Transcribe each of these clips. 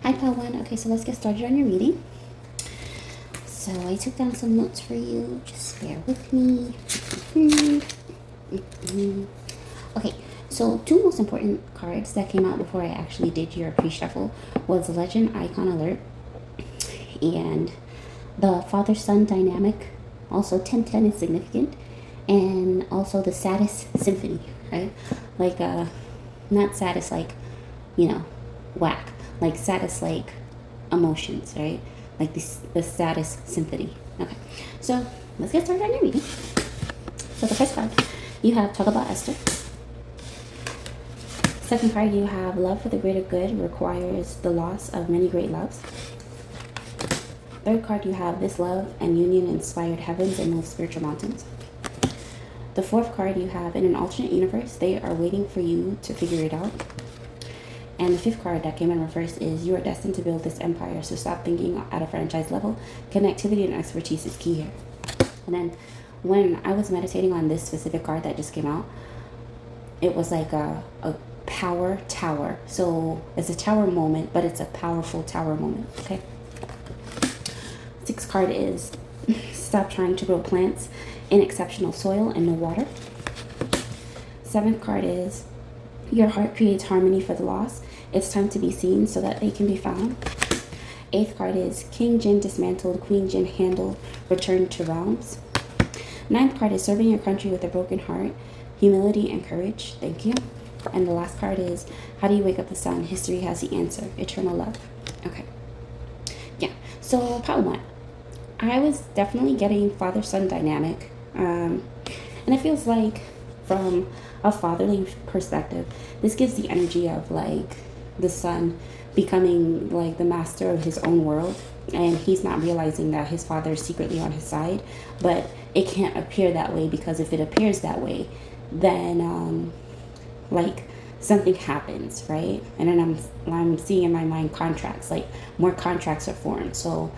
Hi, Pawan. Okay, so let's get started on your reading. So I took down some notes for you. Just bear with me. Okay, so two most important cards that came out before I actually did your pre-shuffle was Legend Icon Alert and the father-son dynamic. Also, 1010 is significant, and also the Saddest Symphony, right? Like, not saddest like, whack. Like saddest like emotions, right? Like the saddest symphony. Okay, so let's get started on your reading. So the first card, you have Talk About Esther. Second card, you have Love for the Greater Good requires the loss of many great loves. Third card, you have This Love and Union inspired heavens and moved spiritual mountains. The fourth card, you have In an alternate universe, they are waiting for you to figure it out. And the fifth card that came in reverse is You are destined to build this empire, so stop thinking at a franchise level. Connectivity and expertise is key here. And then when I was meditating on this specific card that just came out, it was like a power tower. So it's a tower moment, but it's a powerful tower moment, okay? Sixth card is Stop trying to grow plants in exceptional soil and no water. Seventh card is Your heart creates harmony for the lost. It's time to be seen so that they can be found. Eighth card is King Jin dismantled, Queen Jin handled, returned to realms. Ninth card is Serving your country with a broken heart, humility and courage. Thank you. And the last card is How do you wake up the sun? History has the answer. Eternal love. Okay. Yeah. So part one. I was definitely getting father-son dynamic. And it feels like from a fatherly perspective, this gives the energy of like the son becoming like the master of his own world, and he's not realizing that his father is secretly on his side, but it can't appear that way, because if it appears that way, then like something happens, right? And then I'm seeing in my mind contracts, like more contracts are formed. So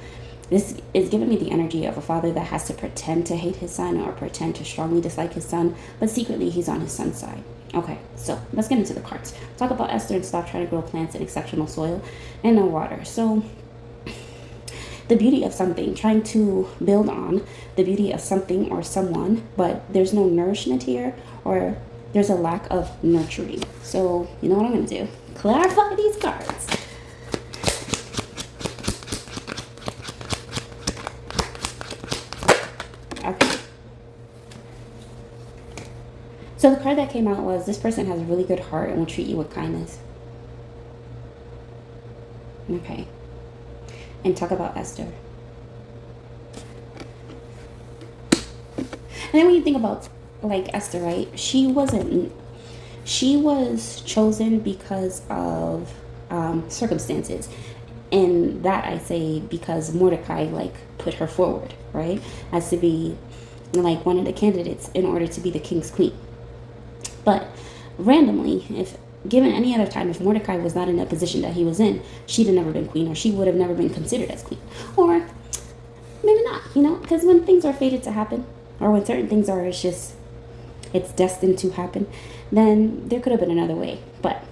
this is giving me the energy of a father that has to pretend to hate his son or pretend to strongly dislike his son, but secretly he's on his son's side. Okay, so let's get into the cards. Talk about Esther and stop trying to grow plants in exceptional soil and no water. So the beauty of something, trying to build on the beauty of something or someone, but there's no nourishment here, or there's a lack of nurturing. So you know what I'm going to do? Clarify these cards. Okay. So the card that came out was This person has a really good heart and will treat you with kindness. Okay. And talk about Esther. And then when you think about like Esther, right? She was chosen because of circumstances. And that I say because Mordecai like put her forward, right? As to be like one of the candidates in order to be the king's queen. But randomly, if given any other time, if Mordecai was not in that position that he was in, she'd have never been queen, or she would have never been considered as queen. Or maybe not, because when things are fated to happen, or when certain things are, it's destined to happen, then there could have been another way. But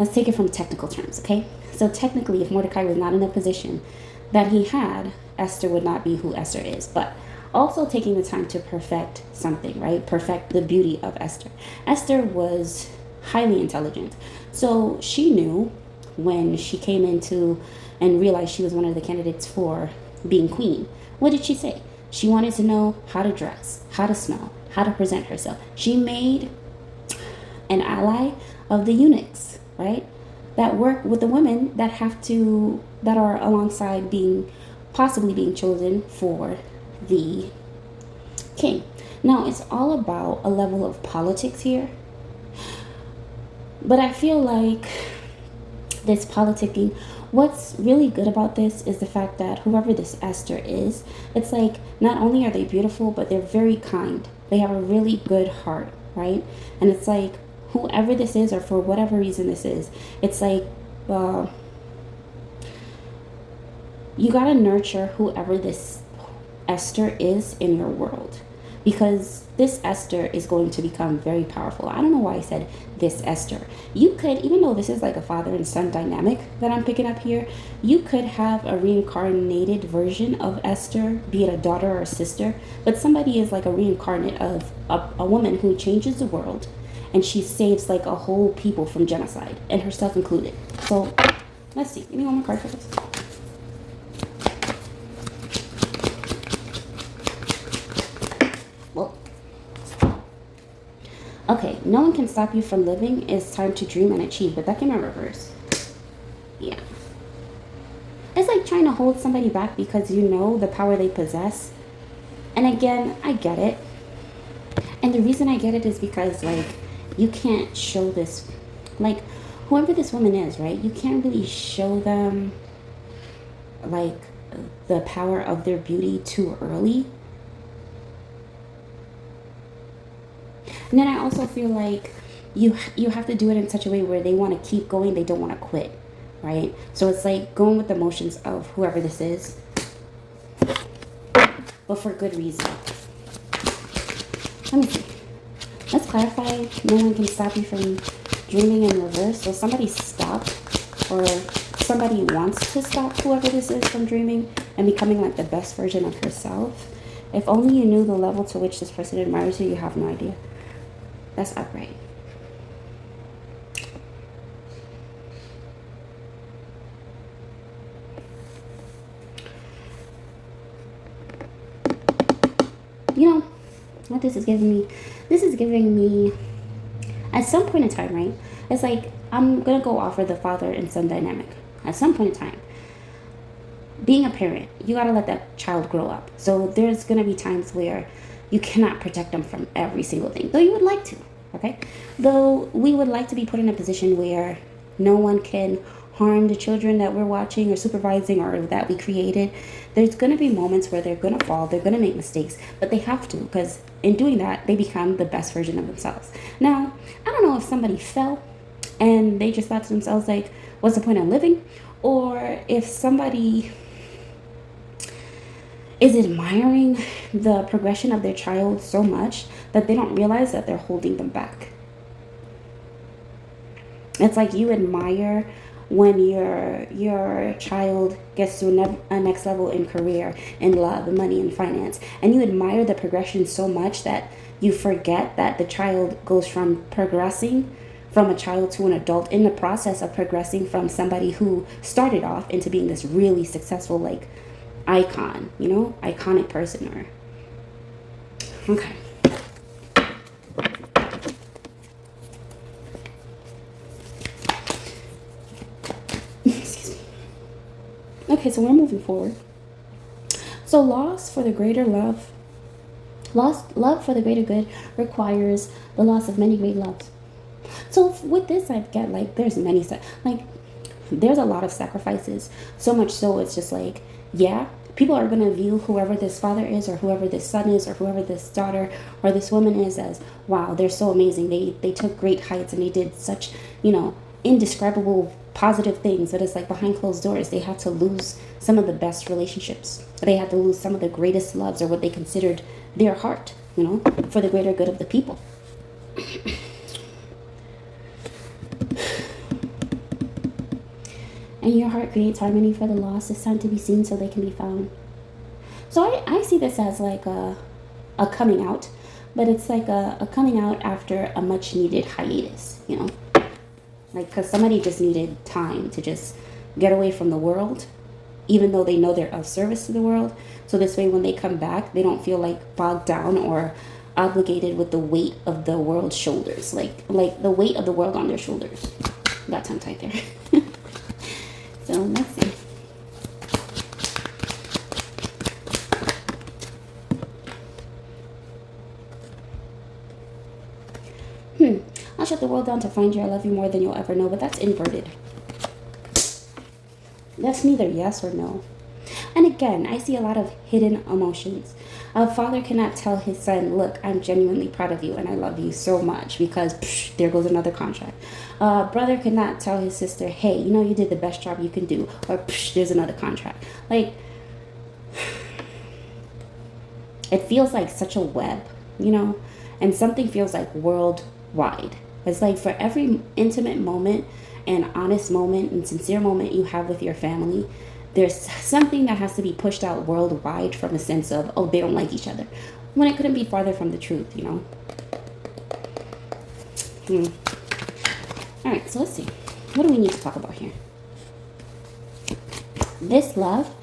let's take it from technical terms, okay? So technically, if Mordecai was not in the position that he had, Esther would not be who Esther is. But also taking the time to perfect something, right? Perfect the beauty of Esther. Esther was highly intelligent. So she knew when she came into and realized she was one of the candidates for being queen. What did she say? She wanted to know how to dress, how to smell, how to present herself. She made an ally of the eunuchs, right? That work with the women that are alongside possibly being chosen for the king. Now, it's all about a level of politics here. But I feel like this politicking, what's really good about this is the fact that whoever this Esther is, it's like not only are they beautiful, but they're very kind. They have a really good heart, right? And it's like whoever this is, or for whatever reason this is, it's like you gotta nurture whoever this Esther is in your world, because this Esther is going to become very powerful. I don't know why I said this Esther. You could, even though this is like a father and son dynamic that I'm picking up here, you could have a reincarnated version of Esther, be it a daughter or a sister, but somebody is like a reincarnate of a woman who changes the world, and she saves like a whole people from genocide, and herself included. So let's see. Give me one more card for this. Well, okay, no one can stop you from living. It's time to dream and achieve, but that came in reverse. Yeah. It's like trying to hold somebody back because you know the power they possess. And again, I get it. And the reason I get it is because, like, you can't show this, like, whoever this woman is, right? You can't really show them, like, the power of their beauty too early. And then I also feel like you have to do it in such a way where they want to keep going, they don't want to quit, right? So it's like going with the motions of whoever this is, but for good reason. Let me see. Let's clarify. No one can stop you from dreaming in reverse. So somebody stopped, or somebody wants to stop whoever this is from dreaming and becoming like the best version of herself. If only you knew the level to which this person admires you, you have no idea. That's upright. You know what this is giving me? This is giving me, at some point in time, right? It's like, I'm going to go off of the father and son dynamic. At some point in time, being a parent, you got to let that child grow up. So there's going to be times where you cannot protect them from every single thing, though you would like to, okay? Though we would like to be put in a position where no one can harm the children that we're watching or supervising or that we created. There's going to be moments where they're going to fall, they're going to make mistakes, but they have to, because in doing that, they become the best version of themselves. Now, I don't know if somebody fell and they just thought to themselves, like, what's the point of living? Or if somebody is admiring the progression of their child so much that they don't realize that they're holding them back. It's like you admire when your child gets to a next level in career, in love, in money, and finance, and you admire the progression so much that you forget that the child goes from progressing from a child to an adult in the process of progressing from somebody who started off into being this really successful, like, icon, you know, iconic person. Or okay. Excuse me. Okay, so we're moving forward. So loss for the greater love, love for the greater good requires the loss of many great loves. So with this, I get, like, there's many, like, there's a lot of sacrifices, so much so it's just like, yeah, people are going to view whoever this father is, or whoever this son is, or whoever this daughter or this woman is as, wow, they're so amazing. They took great heights and they did such, you know, indescribable positive things. But it's like behind closed doors, they had to lose some of the best relationships. They had to lose some of the greatest loves, or what they considered their heart, you know, for the greater good of the people. And your heart creates harmony for the lost. It's time to be seen so they can be found. So I see this as like a coming out, but it's like a coming out after a much needed hiatus, you know? Like, because somebody just needed time to just get away from the world, even though they know they're of service to the world. So this way, when they come back, they don't feel like bogged down or obligated with the weight of the world's shoulders. Like the weight of the world on their shoulders. Got tongue tied there. So let's see. I'll shut the world down to find you. I love you more than you'll ever know, but that's inverted. That's neither yes or no. And again, I see a lot of hidden emotions. A father cannot tell his son, look, I'm genuinely proud of you and I love you so much, because there goes another contract. A brother cannot tell his sister, hey, you know, you did the best job you can do, or there's another contract. Like, it feels like such a web you know, and something feels like worldwide. It's like for every intimate moment and honest moment and sincere moment you have with your family, there's something that has to be pushed out worldwide from a sense of, oh, they don't like each other, when it couldn't be farther from the truth, you know. All right, so let's see. What do we need to talk about here? This love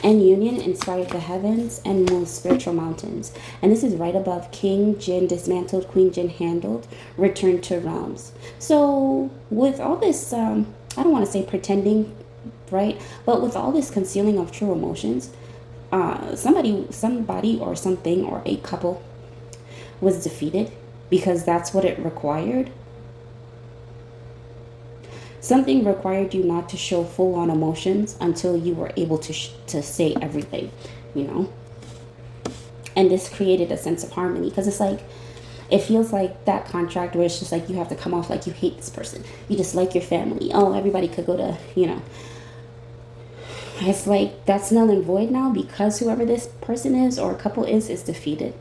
and union inspired the heavens and moved spiritual mountains. And this is right above King Jin dismantled, Queen Jin handled, returned to realms. So with all this, I don't want to say pretending, right? But with all this concealing of true emotions, somebody or something or a couple was defeated because that's what it required. Something required you not to show full-on emotions until you were able to say everything, you know? And this created a sense of harmony because it's like, it feels like that contract where it's just like you have to come off like you hate this person. You just like your family. Oh, everybody could go to, you know. It's like that's null and void now because whoever this person is or couple is defeated.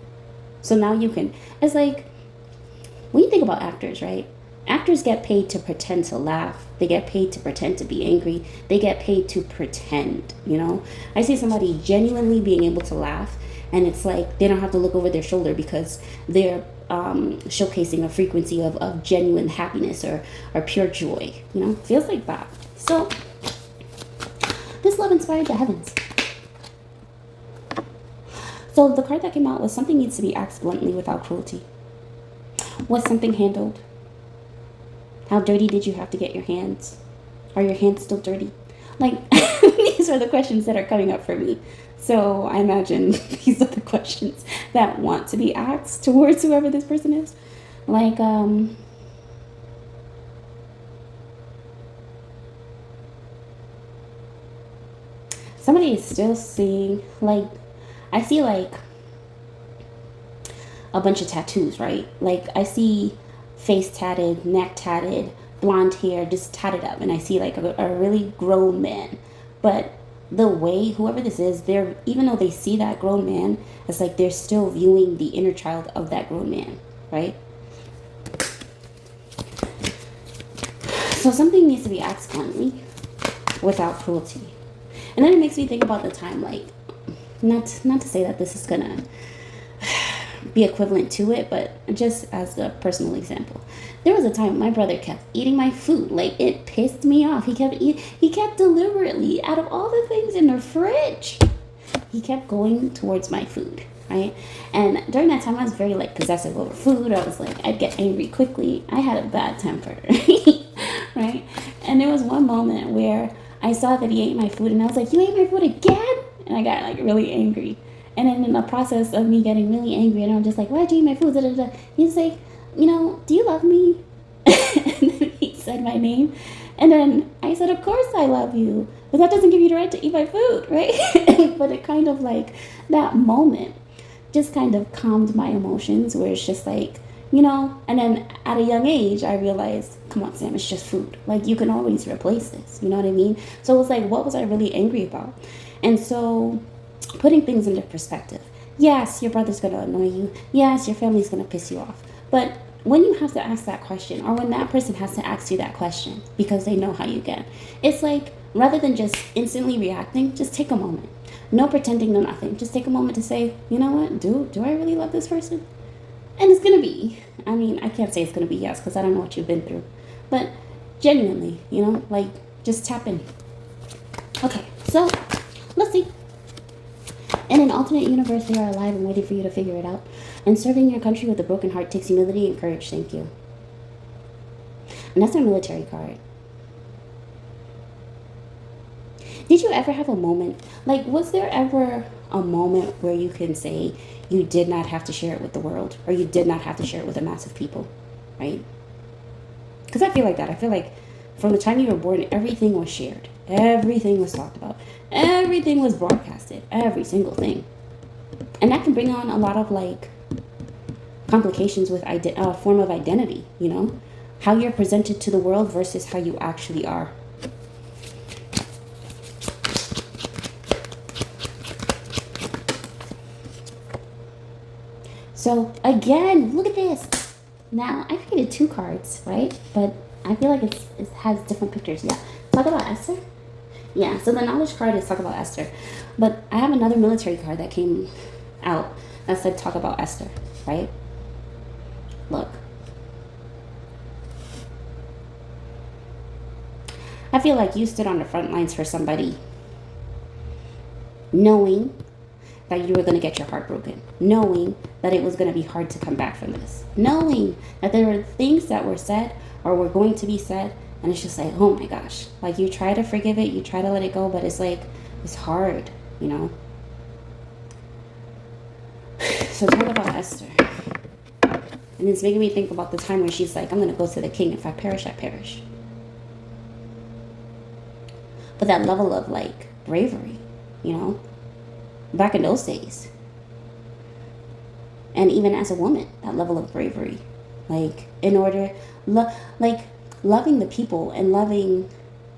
So now you can, it's like, when you think about actors, right? Actors get paid to pretend to laugh. They get paid to pretend to be angry. They get paid to pretend, you know? I see somebody genuinely being able to laugh, and it's like they don't have to look over their shoulder because they're showcasing a frequency of genuine happiness or pure joy, you know? Feels like that. So, this love inspired the heavens. So, the card that came out was something needs to be asked bluntly without cruelty. Was something handled? How dirty did you have to get your hands? Are your hands still dirty? Like, these are the questions that are coming up for me. So I imagine these are the questions that want to be asked towards whoever this person is. Like, somebody is still seeing, like, I see like a bunch of tattoos, right? Like I see face tatted, neck tatted, blonde hair, just tatted up. And I see like a really grown man. But the way, whoever this is, they're, even though they see that grown man, it's like they're still viewing the inner child of that grown man, right? So something needs to be asked bluntly without cruelty. And then it makes me think about the time, like, not to say that this is gonna be equivalent to it, but just as a personal example, there was a time my brother kept eating my food. Like, it pissed me off. He kept deliberately, out of all the things in the fridge, he kept going towards my food, right? And during that time I was very like possessive over food. I was like, I'd get angry quickly. I had a bad temper. Right? And there was one moment where I saw that he ate my food and I was like, you ate my food again? And I got like really angry. And then in the process of me getting really angry, and I'm just like, why'd you eat my food? Da, da, da. He's like, you know, do you love me? And then he said my name. And then I said, of course I love you. But that doesn't give you the right to eat my food, right? But it kind of like, that moment just kind of calmed my emotions where it's just like, you know, and then at a young age, I realized, come on, Sam, it's just food. Like, you can always replace this. You know what I mean? So it was like, what was I really angry about? And so putting things into perspective. Yes, your brother's going to annoy you. Yes, your family's going to piss you off. But when you have to ask that question, or when that person has to ask you that question because they know how you get, it's like, rather than just instantly reacting, just take a moment. No pretending, no nothing. Just take a moment to say, you know what? Do I really love this person? And it's going to be, I mean, I can't say it's going to be yes because I don't know what you've been through. But genuinely, you know, like, just tap in. Okay, so let's see. In an alternate universe, they are alive and waiting for you to figure it out. And serving your country with a broken heart takes humility and courage. Thank you. And that's our military card. Did you ever have a moment, like, was there ever a moment where you can say you did not have to share it with the world, or you did not have to share it with a mass of people, right? Because I feel like that. I feel like from the time you were born, everything was shared. Everything was talked about. Everything was broadcasted. Every single thing. And that can bring on a lot of, like, complications with a form of identity, you know? How you're presented to the world versus how you actually are. So again, look at this. Now I created 2 cards, right? But I feel like it has different pictures. Yeah. Talk about Esther. Yeah. So the knowledge card is talk about Esther, but I have another military card that came out that said talk about Esther, right? Look. I feel like you stood on the front lines for somebody, knowing that you were going to get your heart broken, knowing that it was going to be hard to come back from this, knowing that there were things that were said or were going to be said, and it's just like, oh my gosh, like you try to forgive it, you try to let it go, but it's like, it's hard, you know? So talk about Esther. And it's making me think about the time where she's like, I'm going to go to the king. If I perish, I perish. But that level of like bravery, you know, back in those days. And even as a woman, that level of bravery, like in order, like loving the people and loving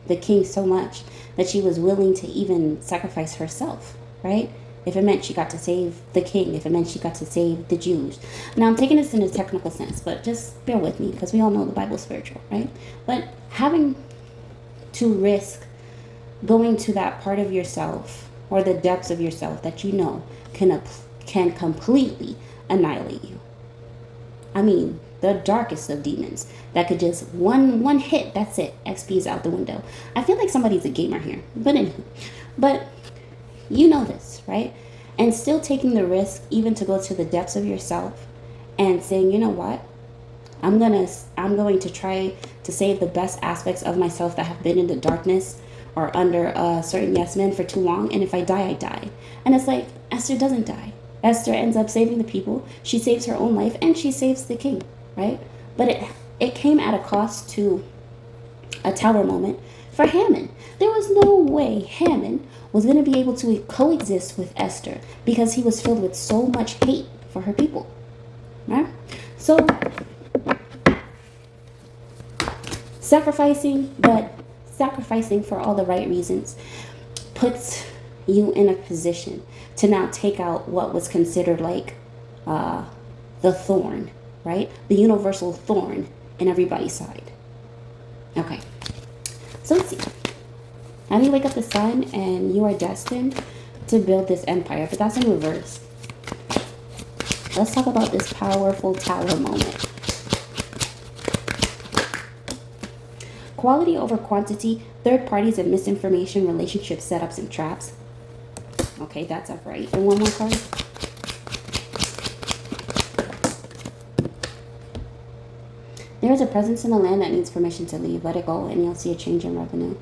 the king so much that she was willing to even sacrifice herself, right? If it meant she got to save the king, if it meant she got to save the Jews. Now I'm taking this in a technical sense, but just bear with me because we all know the Bible's spiritual, right? But having to risk going to that part of yourself or the depths of yourself that you know can completely annihilate you. I mean, the darkest of demons that could just one hit, that's it, XP's out the window. I feel like somebody's a gamer here, but you know this, right? And still taking the risk even to go to the depths of yourself and saying, you know what, I'm going to try to save the best aspects of myself that have been in the darkness or under a certain yes man for too long, and if I die, I die. And it's like, Esther doesn't die. Esther ends up saving the people. She saves her own life, and she saves the king, right? But it came at a cost to a tower moment for Haman. There was no way Haman was going to be able to coexist with Esther because he was filled with so much hate for her people, right? So, sacrificing for all the right reasons puts you in a position to now take out what was considered like the thorn, right? The universal thorn in everybody's side. Okay, so let's see. Now you wake up the sun and you are destined to build this empire, but that's in reverse. Let's talk about this powerful tower moment. Quality over quantity, third parties and misinformation, relationship setups and traps. Okay, that's upright. And one more card. There is a presence in the land that needs permission to leave. Let it go and you'll see a change in revenue.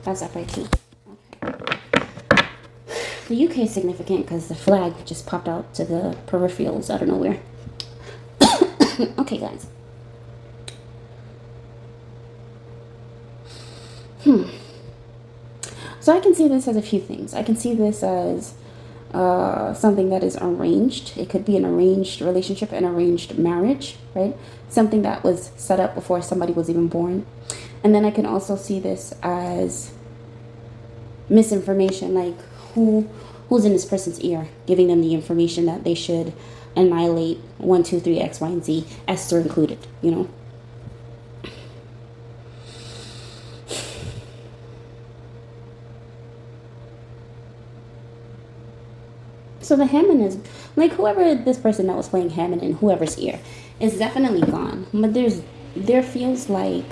That's upright too. Okay. The UK is significant because the flag just popped out to the peripherals out of nowhere. Okay, guys. So I can see this as a few things. I can see this as something that is arranged. It could be an arranged relationship, an arranged marriage, right? Something that was set up before somebody was even born. And then I can also see this as misinformation, like who's in this person's ear, giving them the information that they should annihilate 1, 2, 3, X, Y, and Z, Esther included, you know? So the Haman is, like, whoever this person that was playing Haman in whoever's ear is definitely gone. But there feels like,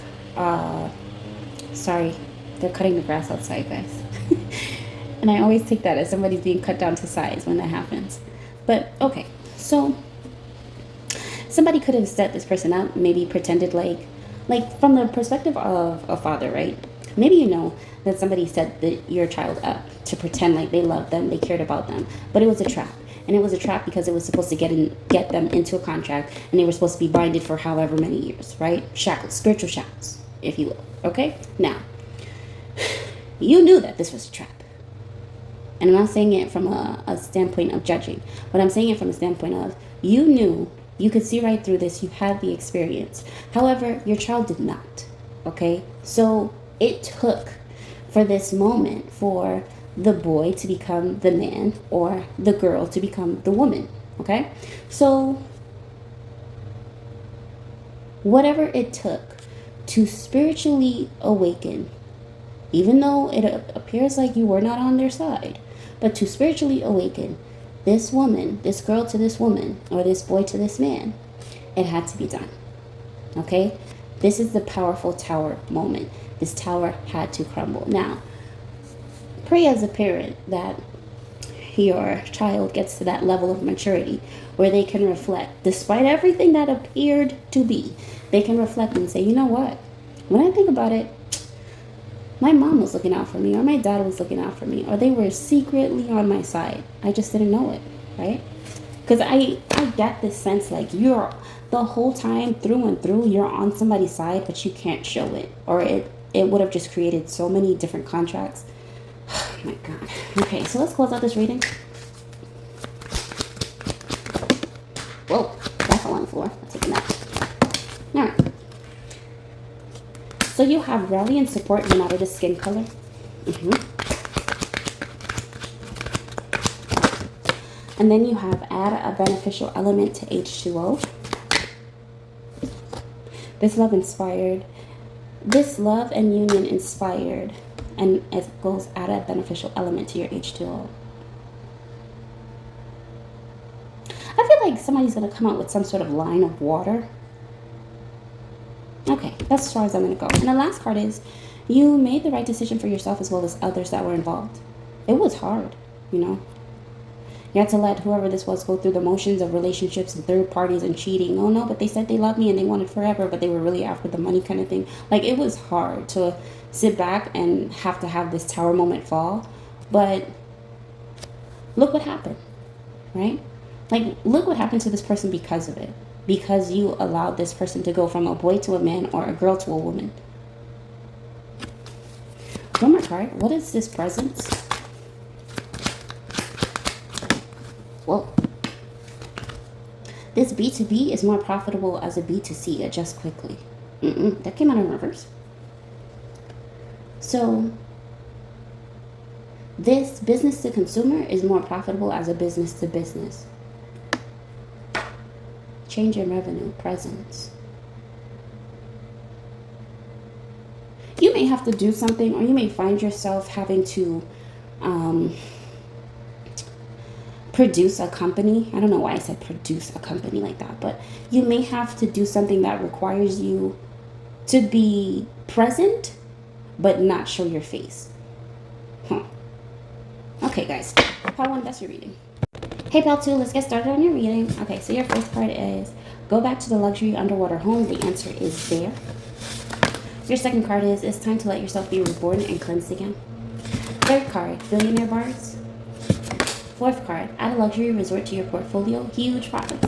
sorry, they're cutting the grass outside, guys. And I always take that as somebody's being cut down to size when that happens. But, okay, so somebody could have set this person up, maybe pretended like from the perspective of a father, right? Maybe you know that somebody set your child up to pretend like they loved them, they cared about them, but it was a trap. And it was a trap because it was supposed to get them into a contract, and they were supposed to be binded for however many years, right? Shackles, spiritual shackles, if you will. Okay? Now, you knew that this was a trap. And I'm not saying it from a standpoint of judging, but I'm saying it from a standpoint of you knew, you could see right through this, you had the experience. However, your child did not. Okay? So it took for this moment for the boy to become the man or the girl to become the woman. Okay? So, whatever it took to spiritually awaken, even though it appears like you were not on their side, but to spiritually awaken this woman, this girl to this woman, or this boy to this man, it had to be done. Okay? This is the powerful tower moment. This tower had to crumble. Now, pray as a parent that your child gets to that level of maturity where they can reflect, despite everything that appeared to be, they can reflect and say, you know what? When I think about it, my mom was looking out for me, or my dad was looking out for me, or they were secretly on my side. I just didn't know it, right? Because I get this sense like you're the whole time through and through, you're on somebody's side, but you can't show it, or it would have just created so many different contracts. Oh my God. Okay, so let's close out this reading. Whoa, that fell on the floor. I'll take that. All right. So you have rally and support no matter the skin color. And then you have add a beneficial element to H2O. This love inspired. This love and union inspired. And it goes add a beneficial element to your H2O. I feel like somebody's going to come out with some sort of line of water. Okay, that's as far as I'm going to go. And the last card is, you made the right decision for yourself as well as others that were involved. It was hard, you know. You had to let whoever this was go through the motions of relationships and third parties and cheating. Oh no, but they said they loved me and they wanted forever, but they were really after the money kind of thing. Like, it was hard to sit back and have this tower moment fall. But look what happened, right? Like, look what happened to this person because of it. Because you allowed this person to go from a boy to a man or a girl to a woman. One more card. What is this presence? Whoa. This B2B is more profitable as a B2C. Adjust quickly. That came out in reverse. So, this business to consumer is more profitable as a business to business. Change in revenue, presence. You may have to do something, or you may find yourself having to produce a company. I don't know why I said produce a company like that, but you may have to do something that requires you to be present, but not show your face. Okay, guys. Part 1, that's your reading. Hey, Pal 2, let's get started on your reading. Okay, so your first card is, go back to the luxury underwater home. The answer is there. Your second card is, it's time to let yourself be reborn and cleansed again. Third card, billionaire bards. Fourth card, add a luxury resort to your portfolio. Huge profits.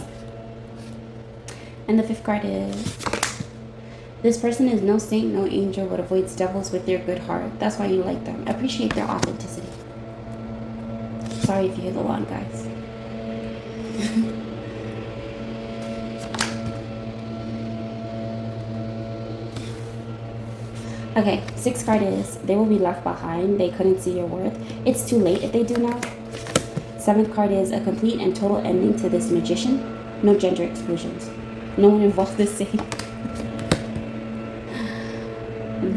And the fifth card is, this person is no saint, no angel, but avoids devils with their good heart. That's why you like them. Appreciate their authenticity. Sorry if you hear the lawn, guys. Okay, sixth card is, they will be left behind. They couldn't see your worth. It's too late if they do now. Seventh card is, a complete and total ending to this magician. No gender exclusions. No one involved is safe.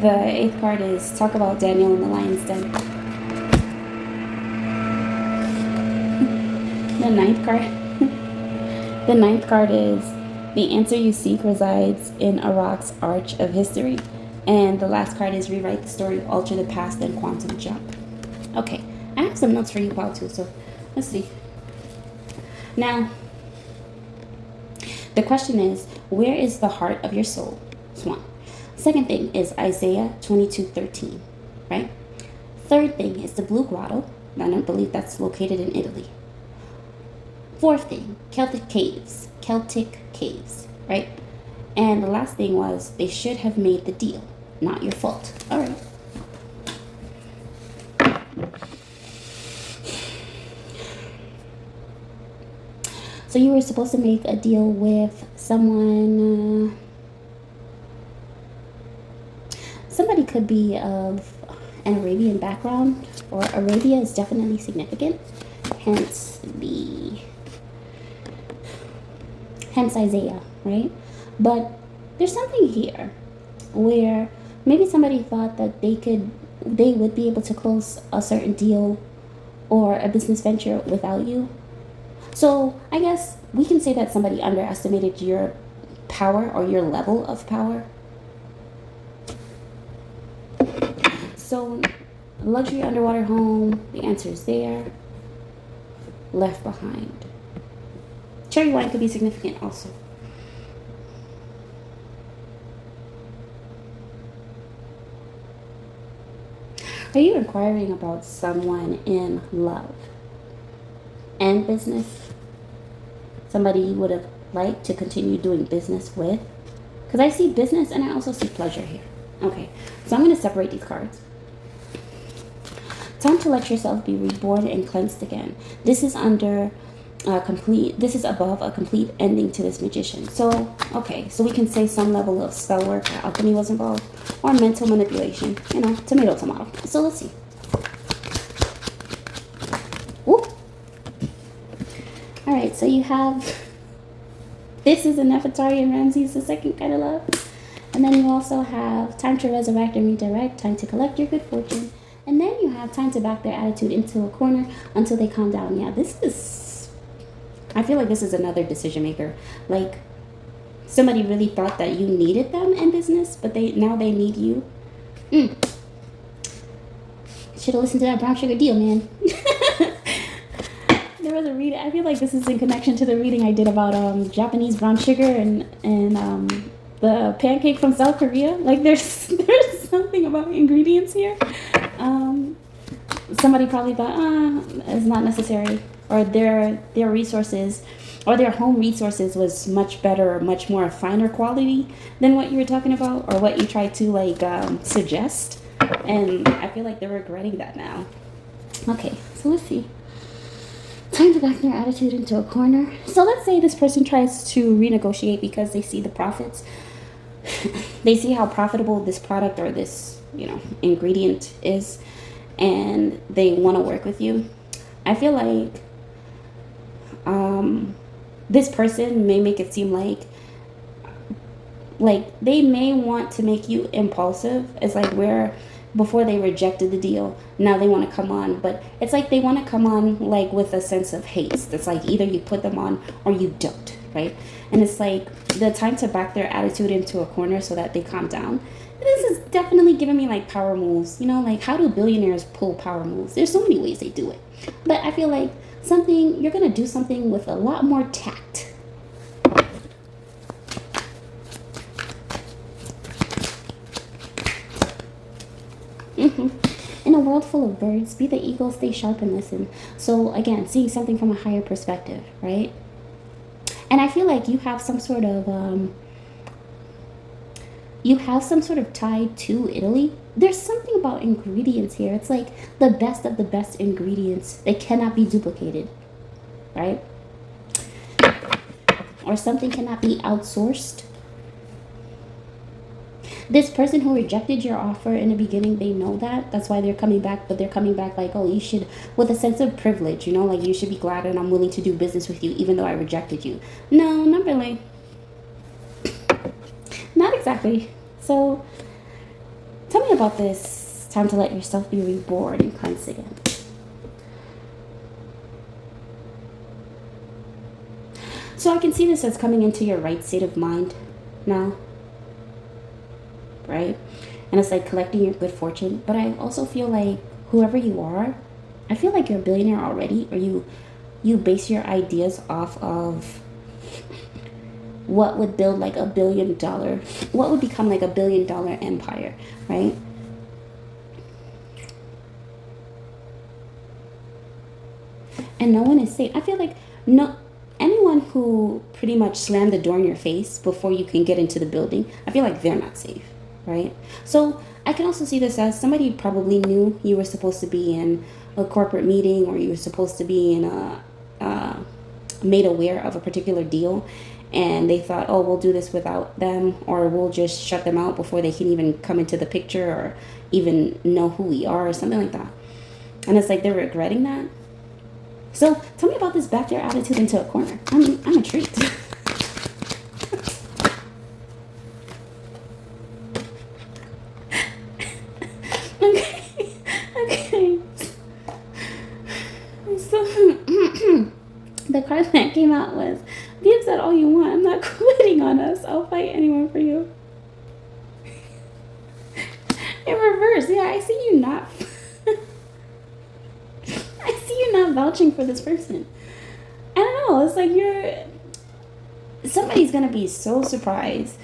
The eighth card is, talk about Daniel in the lion's den. The ninth card. The ninth card is, the answer you seek resides in a rock's arch of history. And the last card is, rewrite the story, alter the past, and quantum jump. Okay, I have some notes for you, Pal, too, so let's see. Now, the question is, where is the heart of your soul? That's one. Second thing is Isaiah 22:13, right? Third thing is the Blue Grotto. I don't believe that's located in Italy. Fourth thing, Celtic caves, right? And the last thing was, they should have made the deal. Not your fault. All right. So you were supposed to make a deal with someone. Somebody could be of an Arabian background, or Arabia is definitely significant. Hence the hence Isaiah, right? But there's something here where maybe somebody thought that they would be able to close a certain deal or a business venture without you. So I guess we can say that somebody underestimated your power or your level of power. So luxury underwater home, the answer is there. Left behind. Cherry wine could be significant also. Are you inquiring about someone in love and business? Somebody you would have liked to continue doing business with? Because I see business and I also see pleasure here. Okay, so I'm going to separate these cards. Time to let yourself be reborn and cleansed again. This is under this is above a complete ending to this magician. So, okay, so we can say some level of spell work or alchemy was involved, or mental manipulation, you know, tomato. So let's see. Whoop. All right, so you have, this is a Nefertari and Ramses, the second kind of love. And then you also have time to resurrect and redirect, time to collect your good fortune. And then you have time to back their attitude into a corner until they calm down. Yeah, this is, I feel like this is another decision maker. Like, somebody really thought that you needed them in business, but now they need you. Should have listened to that brown sugar deal, man. There was a reading, I feel like this is in connection to the reading I did about Japanese brown sugar and the pancake from South Korea. Like, there's something about ingredients here. Somebody probably thought, it's not necessary, or their resources or their home resources was much better, much more finer quality than what you were talking about or what you tried to like suggest. And I feel like they're regretting that now. Okay, so let's see. Time to back their attitude into a corner. So let's say this person tries to renegotiate because they see the profits. They see how profitable this product or this, you know, ingredient is, and they want to work with you. I feel like this person may make it seem like they may want to make you impulsive. It's like where before they rejected the deal, now they want to come on, but it's like they want to come on like with a sense of haste. It's like either you put them on or you don't, right? And it's like the time to back their attitude into a corner so that they calm down. This is definitely giving me like power moves, you know, like how do billionaires pull power moves? There's so many ways they do it, but I feel like you're gonna do something with a lot more tact. In a world full of birds, be the eagle, stay sharp and listen. So again, seeing something from a higher perspective, right? And I feel like you have some sort of tie to Italy. There's something about ingredients here. It's like the best of the best ingredients. They cannot be duplicated, right? Or something cannot be outsourced. This person who rejected your offer in the beginning, they know that. That's why they're coming back, but they're coming back like, oh, you should, with a sense of privilege, you know, like you should be glad and I'm willing to do business with you even though I rejected you. No, not really. Not exactly. So, tell me about this time to let yourself be reborn and cleansed again. So I can see this as coming into your right state of mind now. Right? And it's like collecting your good fortune. But I also feel like whoever you are, I feel like you're a billionaire already, or you base your ideas off of what would build like $1 billion, what would become like $1 billion empire, right? And no one is safe. I feel like anyone who pretty much slammed the door in your face before you can get into the building, I feel like they're not safe. Right? So I can also see this as somebody probably knew you were supposed to be in a corporate meeting or you were supposed to be in made aware of a particular deal, and they thought, oh, we'll do this without them, or we'll just shut them out before they can even come into the picture or even know who we are or something like that. And it's like they're regretting that. So tell me about this back their attitude into a corner. I'm intrigued. card that came out was, be upset all you want. I'm not quitting on us. I'll fight anyone for you. In reverse, yeah, I see you not. I see you not vouching for this person. I don't know. It's like somebody's gonna be so surprised.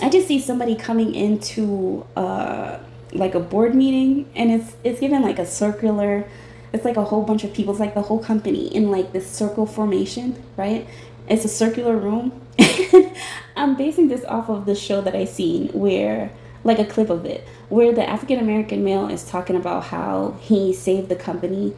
I just see somebody coming into like a board meeting, and it's given like a circular. It's like a whole bunch of people. It's like the whole company in like this circle formation, right? It's a circular room. I'm basing this off of the show that I seen where, like a clip of it, where the African American male is talking about how he saved the company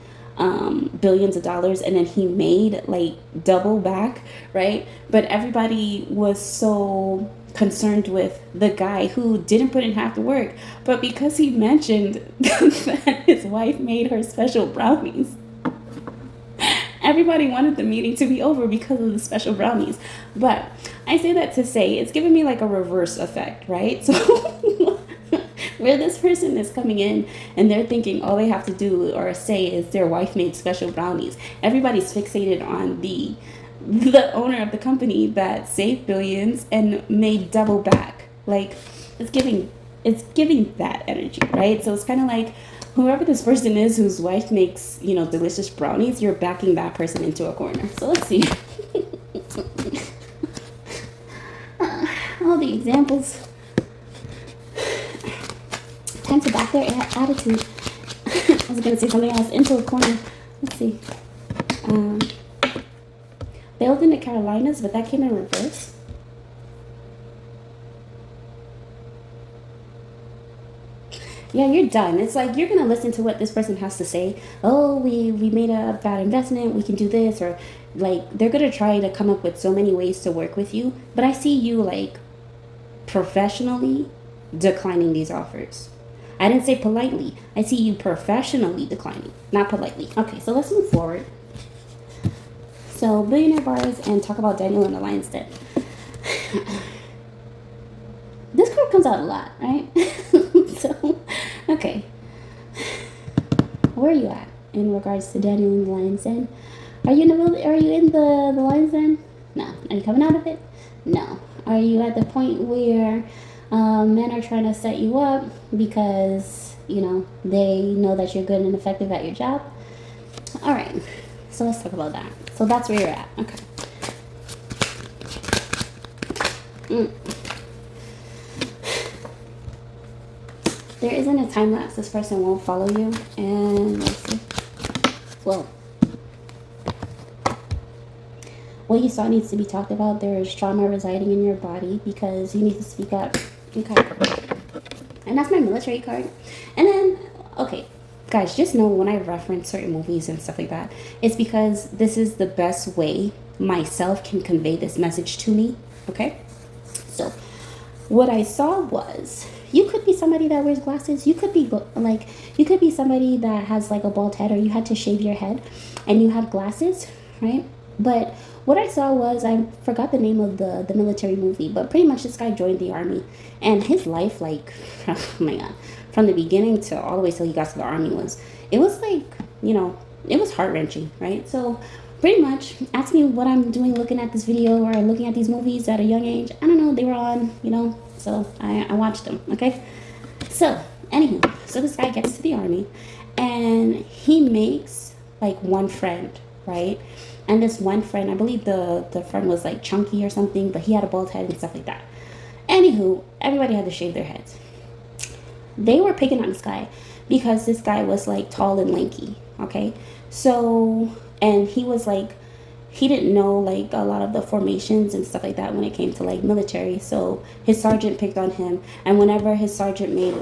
billions of dollars, and then he made like double back, right? But everybody was so concerned with the guy who didn't put in half the work, but because he mentioned that his wife made her special brownies, everybody wanted the meeting to be over because of the special brownies. But I say that to say it's giving me like a reverse effect, right? So where this person is coming in and they're thinking all they have to do or say is their wife made special brownies. Everybody's fixated on the owner of the company that saved billions and made double back. Like it's giving that energy, right? So it's kind of like whoever this person is whose wife makes, delicious brownies, you're backing that person into a corner. So let's see. All the examples tend to back their attitude. I was going to say something else. Into a corner. Let's see. They lived in the Carolinas, but that came in reverse. Yeah, you're done. It's like you're going to listen to what this person has to say. Oh, we made a bad investment. We can do this. Or like they're going to try to come up with so many ways to work with you. But I see you like professionally declining these offers. I didn't say politely. I see you professionally declining, not politely. Okay, so let's move forward. So, billionaire bars and talk about Daniel in the Lion's Den. This card comes out a lot, right? So, okay. Where are you at in regards to Daniel in the Lion's Den? Are you in the Lion's Den? No. Are you coming out of it? No. Are you at the point where men are trying to set you up because, they know that you're good and effective at your job? All right. So let's talk about that. So that's where you're at. Okay. There isn't a time lapse. This person won't follow you. And let's see. Well, what you saw needs to be talked about. There is trauma residing in your body because you need to speak up. Okay. And that's my military card. And then, okay. Guys, just know when I reference certain movies and stuff like that, it's because this is the best way myself can convey this message to me, okay? So, what I saw was, you could be somebody that wears glasses. You could be somebody that has like a bald head, or you had to shave your head and you have glasses, right? But what I saw was, I forgot the name of the military movie, but pretty much this guy joined the army, and his life, like, oh my God, from the beginning to all the way till he got to the army it was like, it was heart-wrenching, right? So pretty much ask me what I'm doing looking at this video or looking at these movies at a young age. I don't know, they were on, so I watched them, okay? So anywho, so this guy gets to the army and he makes like one friend, right? And this one friend, I believe the friend was like chunky or something, but he had a bald head and stuff like that. Anywho, everybody had to shave their heads. They were picking on this guy because this guy was like tall and lanky, okay? So, and he was like, he didn't know like a lot of the formations and stuff like that when it came to like military. So his sergeant picked on him, and whenever his sergeant made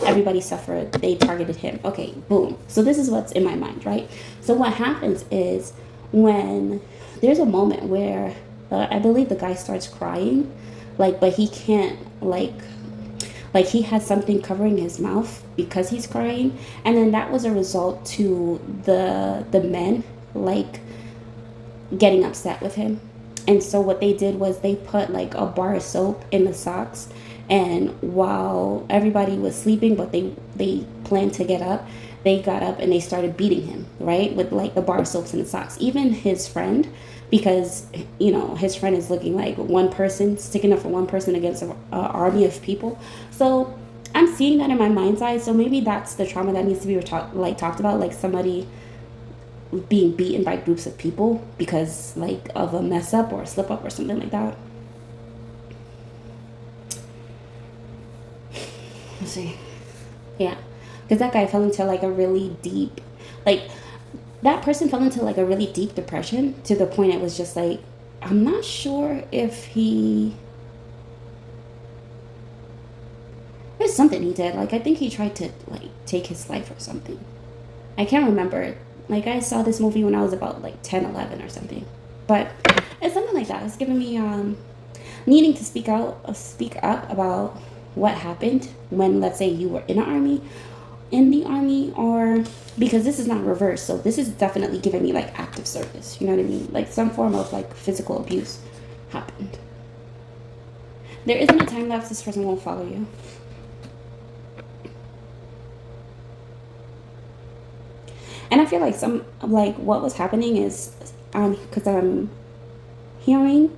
everybody suffer, they targeted him. Okay, boom. So this is what's in my mind, right? So what happens is when there's a moment where I believe the guy starts crying, like, but he can't like he has something covering his mouth because he's crying, and then that was a result to the men like getting upset with him. And so what they did was they put like a bar of soap in the socks, and while everybody was sleeping but they planned to get up, they got up and they started beating him, right, with like the bar of soaps in the socks. Even his friend because, you know, his friend is looking like one person, sticking up for one person against an army of people. So I'm seeing that in my mind's eye. So maybe that's the trauma that needs to be talked about, like somebody being beaten by groups of people because like of a mess up or a slip up or something like that. Let's see. Yeah, because that guy fell into like a really deep, like that person fell into like a really deep depression to the point it was just like, I'm not sure if there's something he did. Like I think he tried to like take his life or something. I can't remember. Like I saw this movie when I was about like 10, 11 or something. But it's something like that. It's giving me needing to speak up about what happened when, let's say, you were in the army, or because this is not reverse, so this is definitely giving me like active service. You know what I mean? Like some form of like physical abuse happened. There isn't a time lapse. This person won't follow you. And I feel like what was happening is, because I'm hearing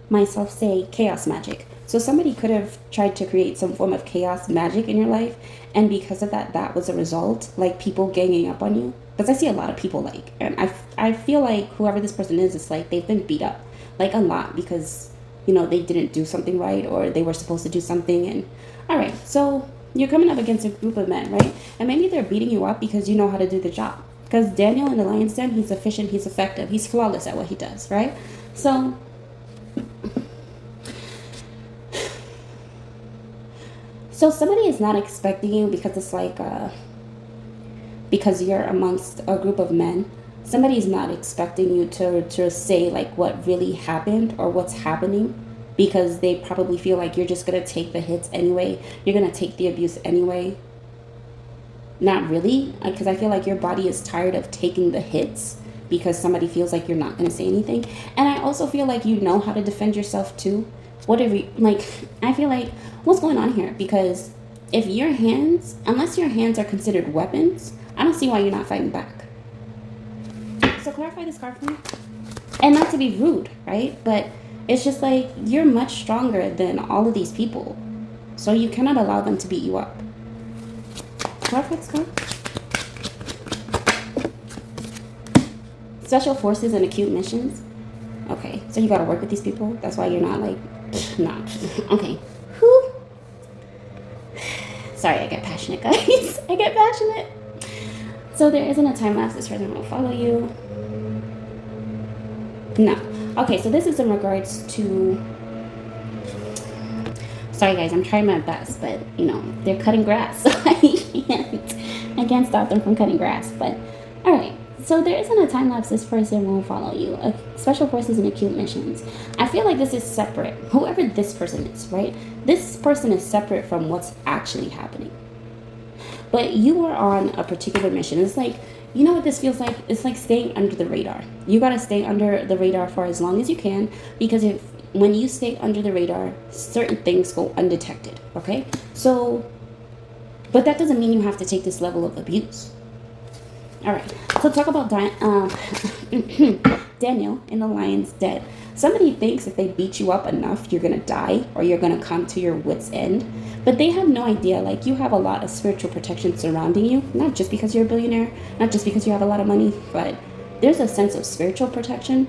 myself say chaos magic. So somebody could have tried to create some form of chaos magic in your life, and because of that, that was a result, like people ganging up on you. Because I see a lot of people like, and I feel like whoever this person is, it's like they've been beat up, like a lot because, you know, they didn't do something right or they were supposed to do something. And all right, so you're coming up against a group of men, right? And maybe they're beating you up because you know how to do the job. Because Daniel in the lion's den, he's efficient, he's effective, he's flawless at what he does, right? So somebody is not expecting you because it's like because you're amongst a group of men. Somebody's not expecting you to say like what really happened or what's happening, because they probably feel like you're just gonna take the hits anyway, you're gonna take the abuse anyway. Not really, because I feel like your body is tired of taking the hits because somebody feels like you're not going to say anything. And I also feel like you know how to defend yourself too. Whatever, like, I feel like, what's going on here? Because if your hands, unless your hands are considered weapons, I don't see why you're not fighting back. So clarify this card for me. And not to be rude, right? But it's just like, you're much stronger than all of these people. So you cannot allow them to beat you up. Special forces and acute missions. Okay, so you gotta work with these people. That's why you're not like, not. Okay. Whew. Sorry, I get passionate, guys. I get passionate. So there isn't a time lapse. This person will follow you. No. Okay, so this is in regards to. Sorry guys, I'm trying my best, but you know, they're cutting grass, so I can't stop them from cutting grass. But alright, so there isn't a time lapse. This person won't follow you. Special forces and acute missions. I feel like this is separate. Whoever this person is, right? This person is separate from what's actually happening. But you are on a particular mission. It's like, you know what this feels like? It's like staying under the radar. You gotta stay under the radar for as long as you can, because when you stay under the radar, certain things go undetected, okay? So, but that doesn't mean you have to take this level of abuse. All right, so talk about Daniel in the lion's den. Somebody thinks if they beat you up enough, you're gonna die or you're gonna come to your wit's end. But they have no idea, like, you have a lot of spiritual protection surrounding you, not just because you're a billionaire, not just because you have a lot of money, but there's a sense of spiritual protection.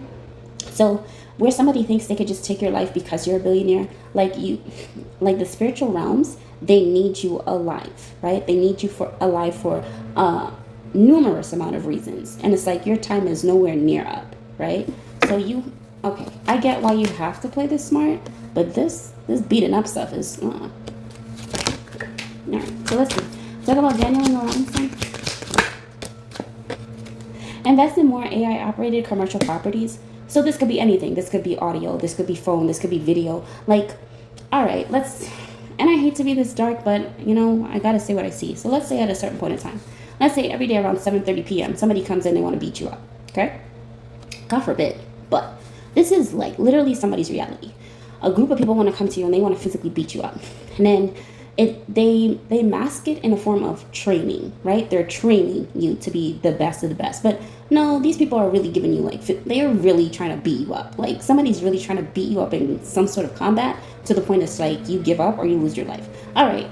So where somebody thinks they could just take your life because you're a billionaire, like the spiritual realms, they need you alive, right? They need you alive for numerous amount of reasons. And it's like your time is nowhere near up, right? So okay, I get why you have to play this smart, but this beating up stuff is, All right, so let's see. Talk about Daniel in the lion's den. Invest in more AI-operated commercial properties. So this could be anything. This could be audio. This could be phone. This could be video. Like, all right, and I hate to be this dark, but, you know, I got to say what I see. So let's say at a certain point in time. Let's say every day around 7:30 p.m., somebody comes in, they want to beat you up, okay? God forbid. But this is, like, literally somebody's reality. A group of people want to come to you, and they want to physically beat you up. And then They mask it in a form of training, right? They're training you to be the best of the best. But no, these people are really giving you like, they're really trying to beat you up. Like somebody's really trying to beat you up in some sort of combat to the point it's like you give up or you lose your life. All right,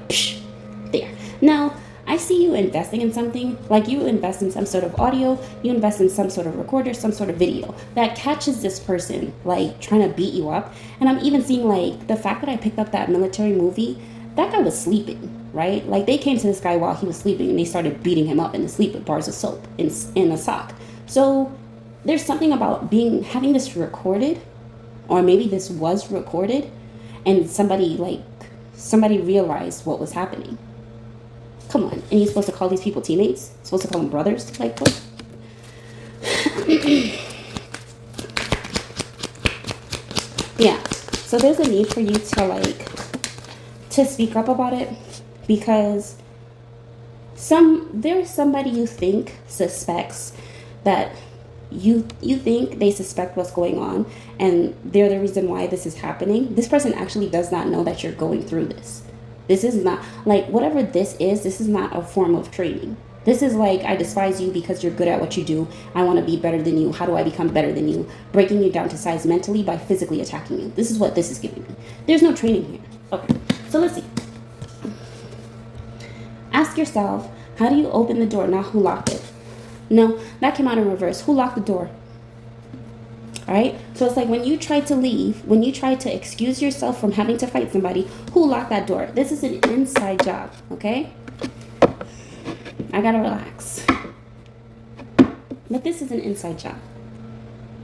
there. Now, I see you investing in something, like you invest in some sort of audio, you invest in some sort of recorder, some sort of video that catches this person like trying to beat you up. And I'm even seeing like the fact that I picked up that military movie, that guy was sleeping, right? Like they came to this guy while he was sleeping and they started beating him up in his sleep with bars of soap in a sock. So there's something about having this recorded, or maybe this was recorded and somebody realized what was happening. Come on. And you're supposed to call these people teammates? You're supposed to call them brothers? Like what? Yeah. So there's a need for you to speak up about it, because there's somebody you think suspects that you think they suspect what's going on, and they're the reason why this is happening. This person actually does not know that you're going through this. This is not, like, whatever this is not a form of training. This is like, I despise you because you're good at what you do. I want to be better than you. How do I become better than you? Breaking you down to size mentally by physically attacking you. This is what this is giving me. There's no training here. Okay, so let's see. Ask yourself, how do you open the door, not who locked it? No, that came out in reverse. Who locked the door? All right, so it's like when you try to leave, when you try to excuse yourself from having to fight somebody, who locked that door? This is an inside job, okay? I gotta relax. But this is an inside job.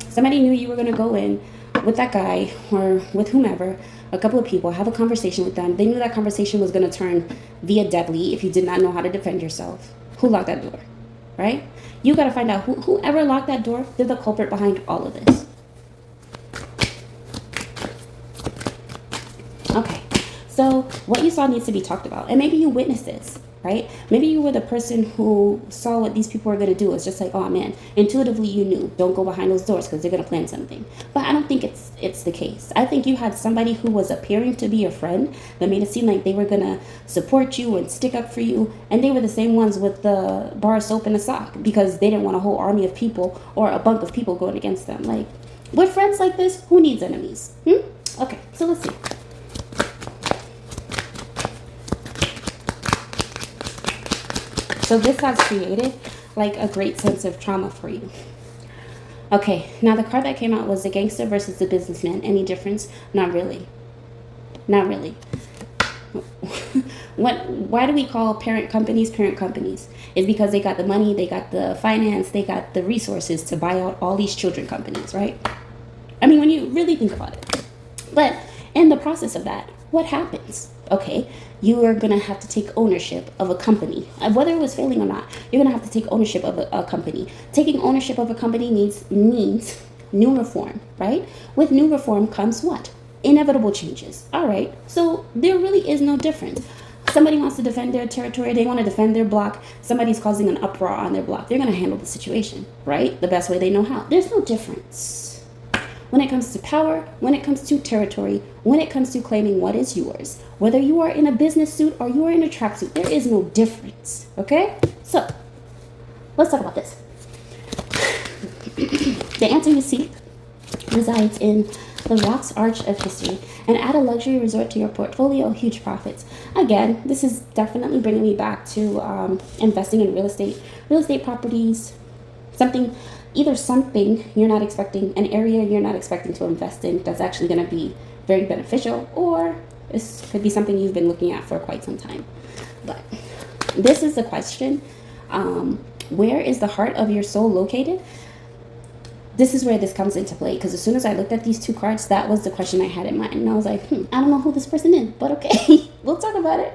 Somebody knew you were gonna go in with that guy or with whomever, a couple of people, have a conversation with them. They knew that conversation was gonna turn via deadly if you did not know how to defend yourself. Who locked that door, right? You gotta find out whoever locked that door, they're the culprit behind all of this. Okay, so what you saw needs to be talked about. And maybe you witnessed this, right? Maybe you were the person who saw what these people were going to do. It's just like, oh man, intuitively you knew, don't go behind those doors because they're going to plan something. But I don't think it's the case. I think you had somebody who was appearing to be your friend that made it seem like they were going to support you and stick up for you. And they were the same ones with the bar of soap and a sock because they didn't want a whole army of people or a bunch of people going against them. Like, with friends like this, who needs enemies? Okay, so let's see. So this has created like a great sense of trauma for you. Okay, now the card that came out was the gangster versus the businessman. Any difference? Not really. Not really. Why do we call parent companies? It's because they got the money, they got the finance, they got the resources to buy out all these children companies, right? I mean, when you really think about it. But in the process of that, what happens? Okay, you are going to have to take ownership of a company. Whether it was failing or not, you're going to have to take ownership of a company. Taking ownership of a company means new reform, right? With new reform comes what? Inevitable changes. All right, so there really is no difference. Somebody wants to defend their territory, they want to defend their block, somebody's causing an uproar on their block. They're going to handle the situation, right? The best way they know how. There's no difference. When it comes to power, when it comes to territory, when it comes to claiming what is yours, whether you are in a business suit or you are in a tracksuit, there is no difference, okay? So, let's talk about this. The answer you seek resides in the Rocks Arch of History, and add a luxury resort to your portfolio, huge profits. Again, this is definitely bringing me back to investing in real estate properties, something you're not expecting, an area you're not expecting to invest in that's actually going to be very beneficial, or this could be something you've been looking at for quite some time. But this is the question. Where is the heart of your soul located? This is where this comes into play, because as soon as I looked at these two cards, that was the question I had in mind. And I was like, I don't know who this person is, but okay, we'll talk about it.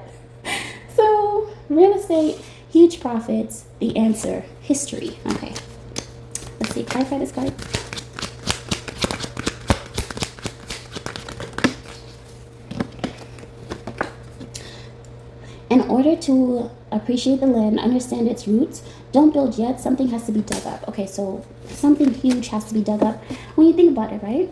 So, real estate, huge profits, the answer, history. Okay. Let's see, clarify this card. In order to appreciate the land, understand its roots, don't build yet, something has to be dug up. Okay, so something huge has to be dug up when you think about it, right?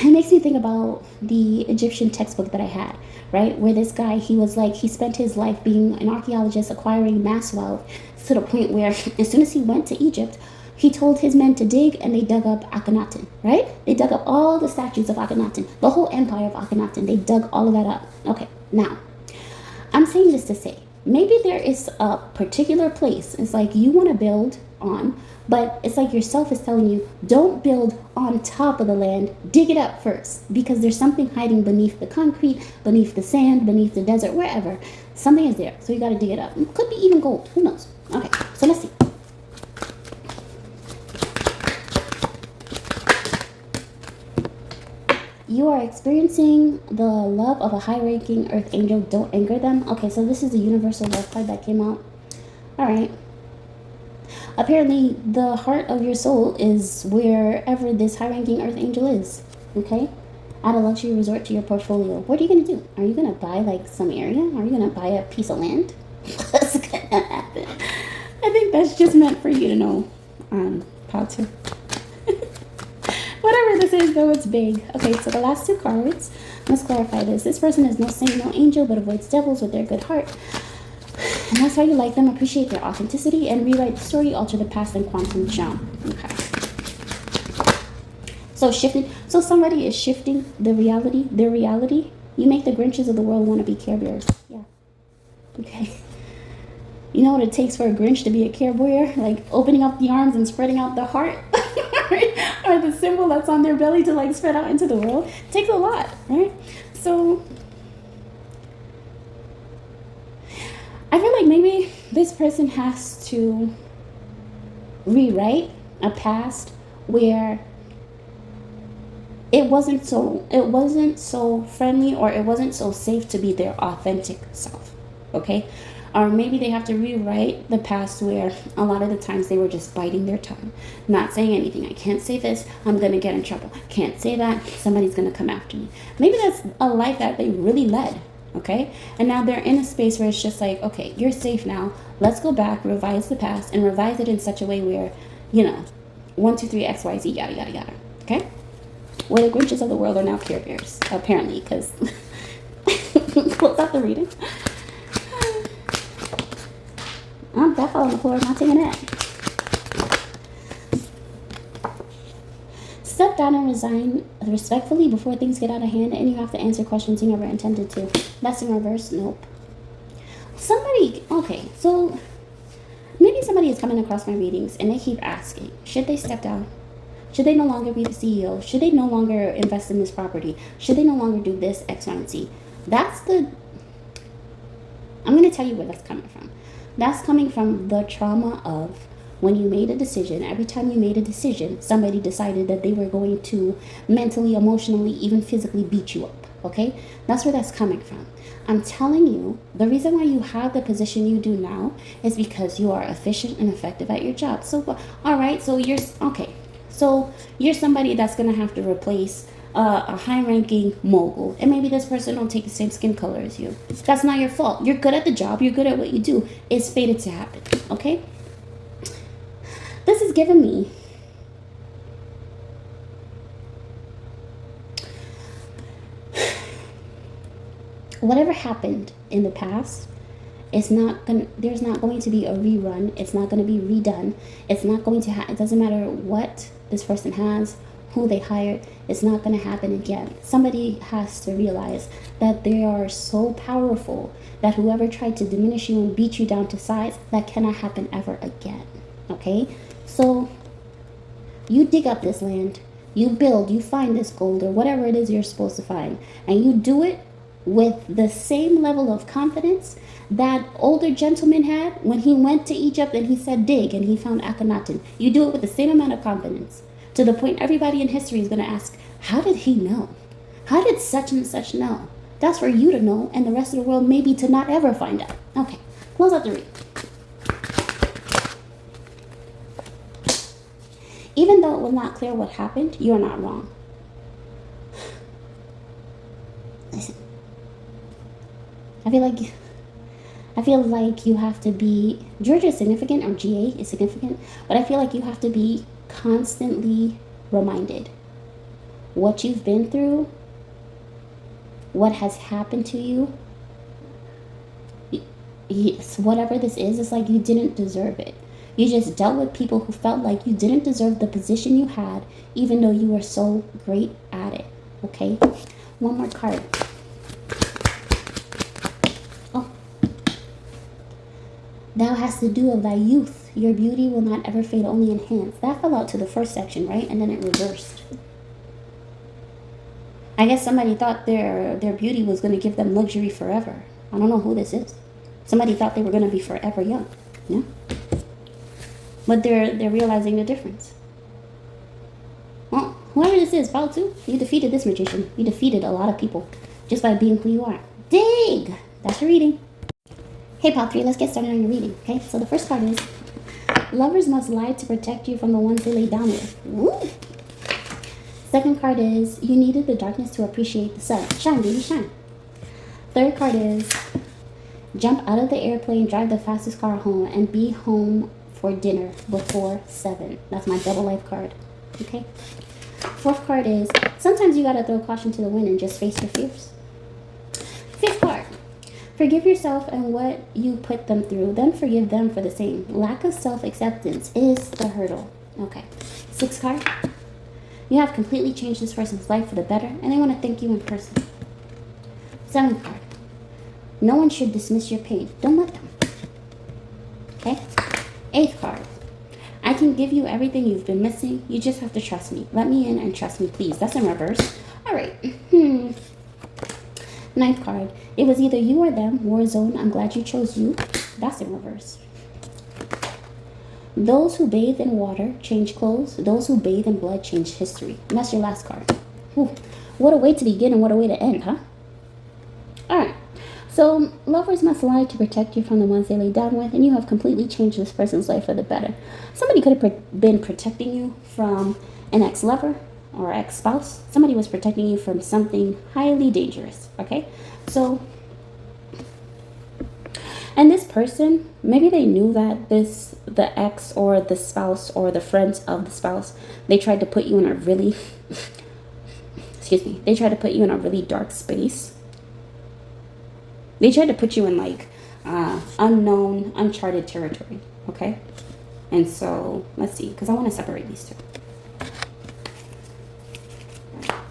it makes me think about the Egyptian textbook that I had, right? Where this guy, he was like, he spent his life being an archaeologist, acquiring mass wealth to the point where as soon as he went to Egypt, he told his men to dig, and they dug up Akhenaten, right? They dug up all the statues of Akhenaten, the whole empire of Akhenaten. They dug all of that up. Okay, now, I'm saying this to say, maybe there is a particular place, it's like you want to build on, but it's like yourself is telling you, don't build on top of the land, dig it up first, because there's something hiding beneath the concrete, beneath the sand, beneath the desert, wherever. Something is there, so you got to dig it up. It could be even gold, who knows? Okay, so let's see. You are experiencing the love of a high-ranking earth angel. Don't anger them. Okay, so this is the universal love card that came out. All right. Apparently, the heart of your soul is wherever this high-ranking earth angel is. Okay? Add a luxury resort to your portfolio. What are you going to do? Are you going to buy, like, some area? Are you going to buy a piece of land? What's going to happen? I think that's just meant for you to know how to... Whatever this is, though, it's big. Okay, so the last two cards, let's clarify this. This person is no saint, no angel, but avoids devils with their good heart. And that's why you like them, appreciate their authenticity, and rewrite the story, alter the past, and quantum jump. Okay. So shifting. So somebody is shifting the reality, their reality. You make the Grinches of the world want to be Care Bears. Yeah. Okay. You know what it takes for a Grinch to be a Care Bear? Like opening up the arms and spreading out the heart. Or the symbol that's on their belly to like spread out into the world. It takes a lot, right? So I feel like maybe this person has to rewrite a past where it wasn't so friendly, or it wasn't so safe to be their authentic self. Okay? Or maybe they have to rewrite the past where a lot of the times they were just biting their tongue, not saying anything. I can't say this, I'm going to get in trouble. Can't say that, somebody's going to come after me. Maybe that's a life that they really led, okay? And now they're in a space where it's just like, okay, you're safe now. Let's go back, revise the past, and revise it in such a way where, 1, 2, 3, X, Y, Z, yada, yada, yada, okay? Where the Grinches of the world are now Care Bears, apparently, because... Close out the reading. That fell on the floor, not taking it. Step down and resign respectfully before things get out of hand, and you have to answer questions you never intended to. That's in reverse. Nope. Okay, so maybe somebody is coming across my readings and they keep asking, should they step down? Should they no longer be the CEO? Should they no longer invest in this property? Should they no longer do this, X, Y, and Z? I'm going to tell you where that's coming from. That's coming from the trauma of when you made a decision. Every time you made a decision, somebody decided that they were going to mentally, emotionally, even physically beat you up. Okay? That's where that's coming from. I'm telling you, the reason why you have the position you do now is because you are efficient and effective at your job. So, all right, so you're somebody that's going to have to replace a high-ranking mogul, and maybe this person don't take the same skin color as you. That's not your fault. You're good at the job. You're good at what you do. It's fated to happen, okay? This is giving me whatever happened in the past is there's not going to be a rerun. It's not going to be redone. It's not going to it doesn't matter what this person has, who they hired, it's not going to happen again. Somebody has to realize that they are so powerful that whoever tried to diminish you and beat you down to size, that cannot happen ever again. Okay? So you dig up this land, you build, you find this gold or whatever it is you're supposed to find, and you do it with the same level of confidence that older gentleman had when he went to Egypt and he said dig and he found Akhenaten. You do it with the same amount of confidence, to the point everybody in history is going to ask, how did he know? How did such and such know? That's for you to know, and the rest of the world maybe to not ever find out. Okay, close out the read. Even though it was not clear what happened, you're not wrong. Listen, I feel like you have to be, Georgia is significant, or GA is significant, but I feel like you have to be constantly reminded what you've been through, what has happened to you, yes, whatever this is, it's like you didn't deserve it. You just dealt with people who felt like you didn't deserve the position you had, even though you were so great at it. Okay? One more card. Oh. Thou hast to do of thy youth. Your beauty will not ever fade, only enhance. That fell out to the first section, right? And then it reversed. I guess somebody thought their beauty was going to give them luxury forever. I don't know who this is. Somebody thought they were going to be forever young. Yeah? But they're realizing the difference. Well, whoever this is, Pile 2, you defeated this magician. You defeated a lot of people just by being who you are. Dig! That's your reading. Hey, Pile 3, let's get started on your reading. Okay, so the first card is lovers must lie to protect you from the ones they lay down with. Woo! Second card is you needed the darkness to appreciate the sun. Shine, baby, shine. Third card is jump out of the airplane, drive the fastest car home, and be home for dinner before 7. That's my double life card. Okay? Fourth card is sometimes you gotta throw caution to the wind and just face your fears. Fifth card, forgive yourself and what you put them through, then forgive them for the same. Lack of self-acceptance is the hurdle. Okay. Sixth card, you have completely changed this person's life for the better, and they want to thank you in person. Seventh card, no one should dismiss your pain. Don't let them. Okay? Eighth card, I can give you everything you've been missing. You just have to trust me. Let me in and trust me, please. That's in reverse. All right. Ninth card, it was either you or them. War zone, I'm glad you chose you. That's in reverse. Those who bathe in water change clothes. Those who bathe in blood change history. And that's your last card. Whew. What a way to begin and what a way to end, huh? All right. So, lovers must lie to protect you from the ones they lay down with, and you have completely changed this person's life for the better. Somebody could have been protecting you from an ex-lover or ex-spouse. Somebody was protecting you from something highly dangerous, okay? So, and this person, maybe they knew that the ex or the spouse or the friends of the spouse, they tried to put you in a really, they tried to put you in a really dark space. They tried to put you in like unknown, uncharted territory, okay? And so, let's see, because I want to separate these two.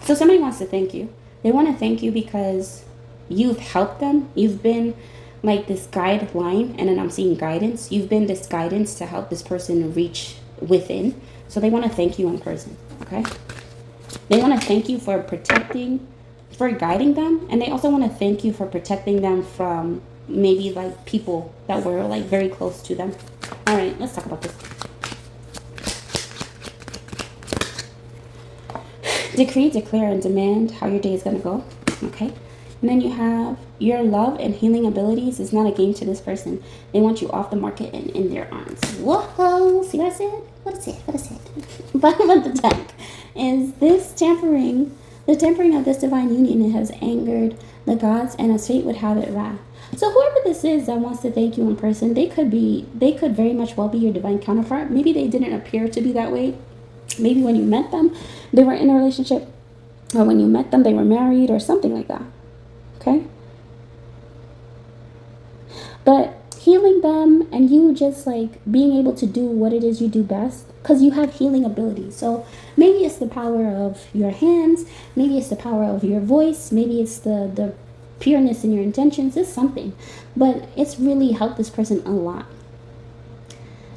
So somebody wants to thank you. They want to thank you because you've helped them. You've been like this guideline, and then I'm seeing guidance. You've been this guidance to help this person reach within. So they want to thank you in person, okay? They want to thank you for guiding them, and they also want to thank you for protecting them from maybe like people that were like very close to them. All right, let's talk about this. Decree, declare, and demand how your day is going to go. Okay. And then you have your love and healing abilities is not a game to this person. They want you off the market and in their arms. Whoa. See what I said? What I said? Bottom of the deck is this tampering. The tempering of this divine union has angered the gods, and as fate would have it, wrath. So whoever this is that wants to thank you in person, they could very much well be your divine counterpart. Maybe they didn't appear to be that way. Maybe when you met them, they were in a relationship, or when you met them, they were married or something like that. Okay? But healing them and you just like being able to do what it is you do best, because you have healing abilities. So maybe it's the power of your hands, maybe it's the power of your voice, maybe it's the pureness in your intentions. It's something, but it's really helped this person a lot.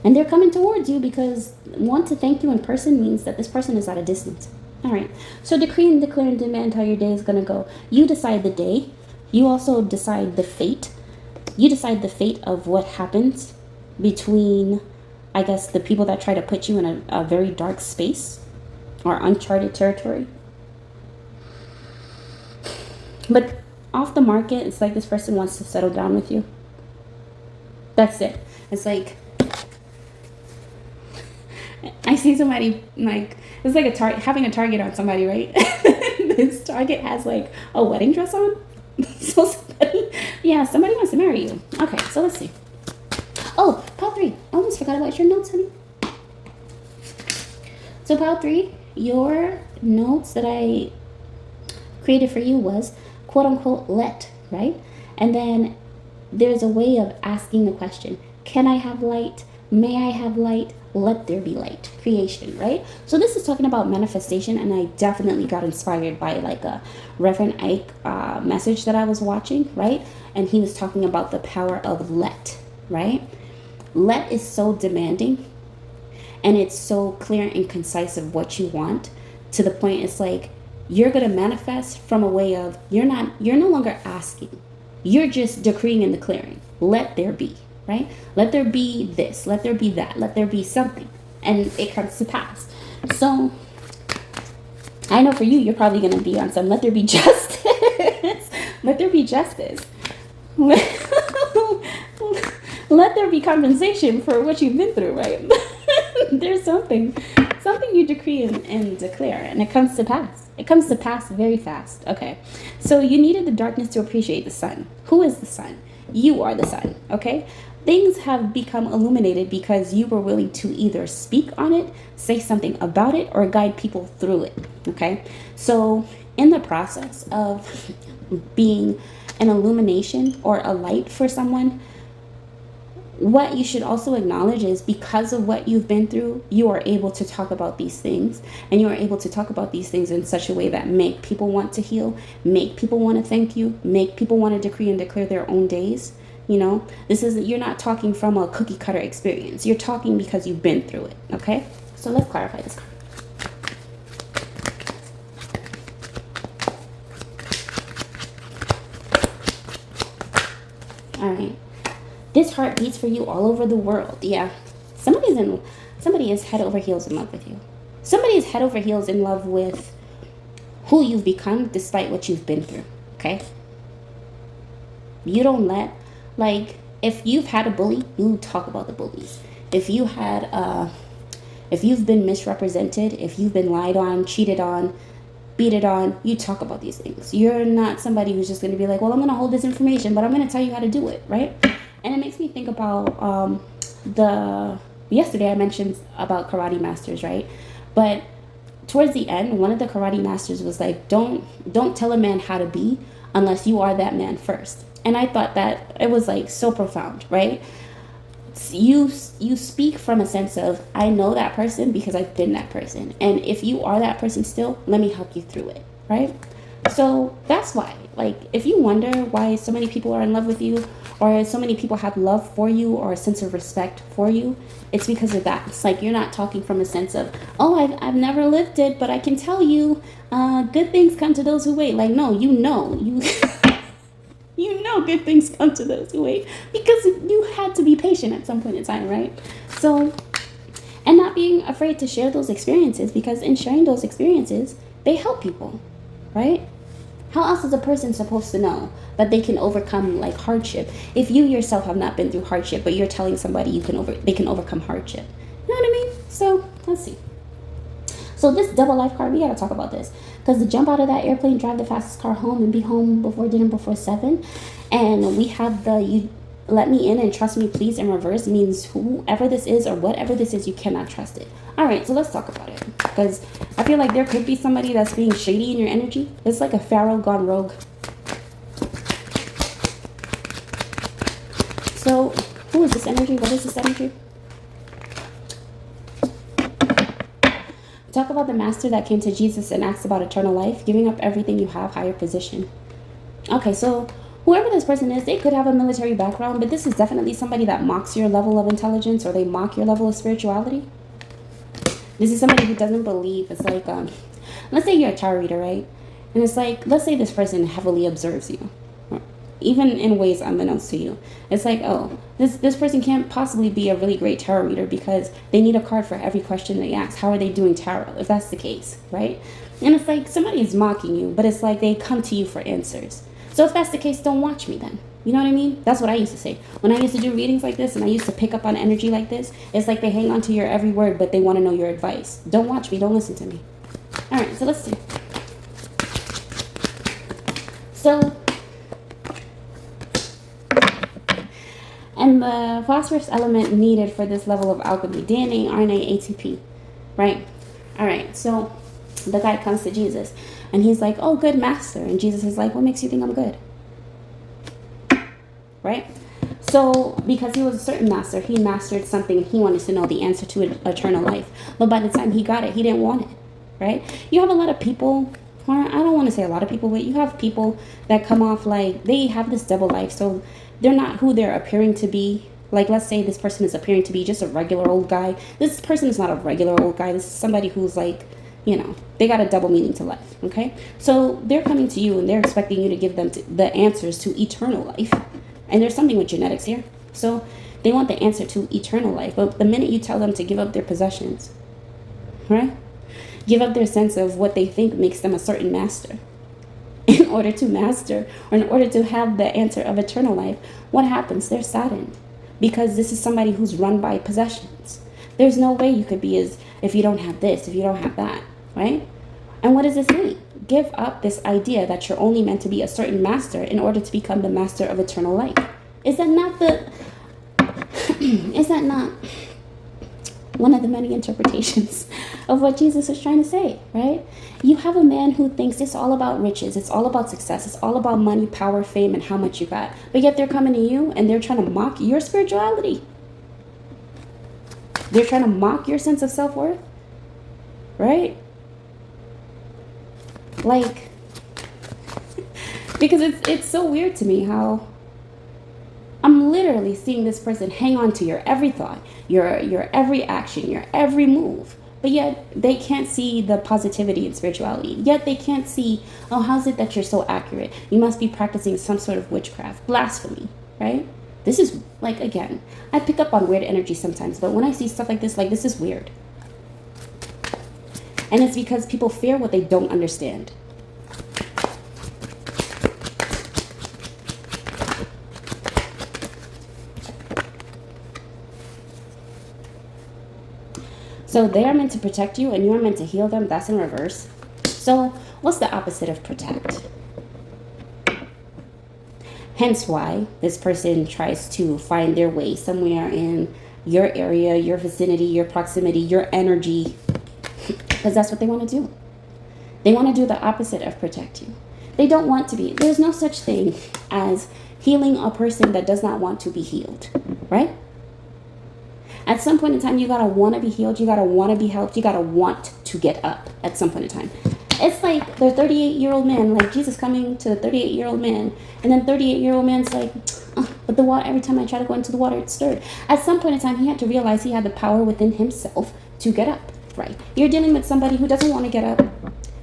And they're coming towards you because want to thank you in person means that this person is at a distance. All right. So decree and declare and demand how your day is going to go. You decide the day. You also decide the fate. You decide the fate of what happens between, I guess, the people that try to put you in a very dark space or uncharted territory. But off the market, it's like this person wants to settle down with you. That's it. It's like, I see somebody like, it's like having a target on somebody, right? This target has like a wedding dress on. So somebody wants to marry you. Okay, so let's see. Pile 3. I almost forgot about your notes, honey. So pile 3, your notes that I created for you was quote unquote let, right? And then there's a way of asking the question, can I have light? May I have light? Let there be light. Creation, right? So this is talking about manifestation, and I definitely got inspired by like a Reverend Ike message that I was watching, right? And he was talking about the power of let, right? Let is so demanding, and it's so clear and concise of what you want, to the point it's like you're going to manifest from a way of you're no longer asking, you're just decreeing and declaring, let there be, right? Let there be this, let there be that, let there be something, and it comes to pass. So I know for you, you're probably going to be on some let there be justice. Let there be justice. Let there be compensation for what you've been through, right? There's something you decree and declare, and it comes to pass. It comes to pass very fast. Okay, so you needed the darkness to appreciate the sun. Who is the sun? You are the sun, okay? Things have become illuminated because you were willing to either speak on it, say something about it, or guide people through it, okay? So in the process of being an illumination or a light for someone, what you should also acknowledge is because of what you've been through, you are able to talk about these things, and you are able to talk about these things in such a way that make people want to heal, make people want to thank you, make people want to decree and declare their own days. You know, you're not talking from a cookie cutter experience. You're talking because you've been through it. Okay, so let's clarify this. All right. This heart beats for you all over the world. Yeah. Somebody is head over heels in love with you. Somebody is head over heels in love with who you've become despite what you've been through. Okay? You don't let, like, if you've had a bully, you talk about the bullies. If you've been misrepresented, if you've been lied on, cheated on, beat on, you talk about these things. You're not somebody who's just going to be like, well, I'm going to hold this information, but I'm going to tell you how to do it, right? And it makes me think about yesterday I mentioned about karate masters, right? But towards the end, one of the karate masters was like, don't tell a man how to be unless you are that man first. And I thought that it was like so profound, right? You speak from a sense of, I know that person because I've been that person. And if you are that person still, let me help you through it, right? So that's why, like, if you wonder why so many people are in love with you, or so many people have love for you or a sense of respect for you, it's because of that. It's like you're not talking from a sense of, oh, I've never lived it, but I can tell you good things come to those who wait. Like, no, you know good things come to those who wait because you had to be patient at some point in time, right? So, and not being afraid to share those experiences, because in sharing those experiences, they help people, right? How else is a person supposed to know that they can overcome like hardship if you yourself have not been through hardship, but you're telling somebody they can overcome hardship? You know what I mean? So let's see. So this double life card, we gotta talk about this, because to jump out of that airplane, drive the fastest car home, and be home before dinner before 7, and we have the you let me in and trust me please in reverse, means whoever this is or whatever this is, you cannot trust it. All right, so let's talk about it, because I feel like there could be somebody that's being shady in your energy. It's like a pharaoh gone rogue. So who is this energy? What is this energy? Talk about the master that came to Jesus and asked about eternal life, giving up everything you have, higher position. Okay, so whoever this person is, they could have a military background, but this is definitely somebody that mocks your level of intelligence, or they mock your level of spirituality. This is somebody who doesn't believe. It's like, let's say you're a tarot reader, right? And it's like, let's say this person heavily observes you, even in ways unbeknownst to you. It's like, oh, this person can't possibly be a really great tarot reader because they need a card for every question they ask. How are they doing tarot, if that's the case, right? And it's like somebody is mocking you, but it's like they come to you for answers. So if that's the case, don't watch me then. You know what I mean? That's what I used to say. When I used to do readings like this and I used to pick up on energy like this, it's like they hang on to your every word, but they want to know your advice. Don't watch me. Don't listen to me. All right, so let's see. So, and the phosphorus element needed for this level of alchemy, DNA, RNA, ATP, right? All right, so The guy comes to Jesus and he's like, oh, good master. And Jesus is like, what makes you think I'm good? Right? So because he was a certain master, he mastered something and he wanted to know the answer to eternal life. But by the time he got it, he didn't want it. Right? You have a lot of people, or I don't want to say a lot of people, but you have people that come off like they have this double life. So they're not who they're appearing to be. Like, let's say this person is appearing to be just a regular old guy. This person is not a regular old guy. This is somebody who's like, you know, they got a double meaning to life, okay? So they're coming to you and they're expecting you to give them the answers to eternal life. And there's something with genetics here. So they want the answer to eternal life. But the minute you tell them to give up their possessions, right? Give up their sense of what they think makes them a certain master. In order to master, or in order to have the answer of eternal life, what happens? They're saddened. Because this is somebody who's run by possessions. There's no way you could be as if you don't have this, if you don't have that, right? And what does this mean? Give up this idea that you're only meant to be a certain master in order to become the master of eternal life. Is that not is that not one of the many interpretations of what Jesus is trying to say, right? You have a man who thinks it's all about riches, it's all about success, it's all about money, power, fame, and how much you got. But yet they're coming to you and they're trying to mock your spirituality. They're trying to mock your sense of self-worth, right? Like, because it's so weird to me how I'm literally seeing this person hang on to your every thought, your every action, your every move. But yet they can't see the positivity in spirituality. Yet they can't see, oh, how's it that you're so accurate? You must be practicing some sort of witchcraft, blasphemy, right? This is, like, again, I pick up on weird energy sometimes, but when I see stuff like, this is weird. And it's because people fear what they don't understand. So they are meant to protect you and you are meant to heal them. That's in reverse. So what's the opposite of protect? Hence why this person tries to find their way somewhere in your area, your vicinity, your proximity, your energy. Because that's what they want to do. They want to do the opposite of protect you. They don't want to be. There's no such thing as healing a person that does not want to be healed, right? At some point in time, you gotta want to be healed. You gotta want to be helped. You gotta want to get up at some point in time. It's like the 38-year-old man, like Jesus coming to the 38-year-old man. And then 38-year-old man's like, oh, but the water, every time I try to go into the water, it's stirred. At some point in time, he had to realize he had the power within himself to get up, right? You're dealing with somebody who doesn't want to get up.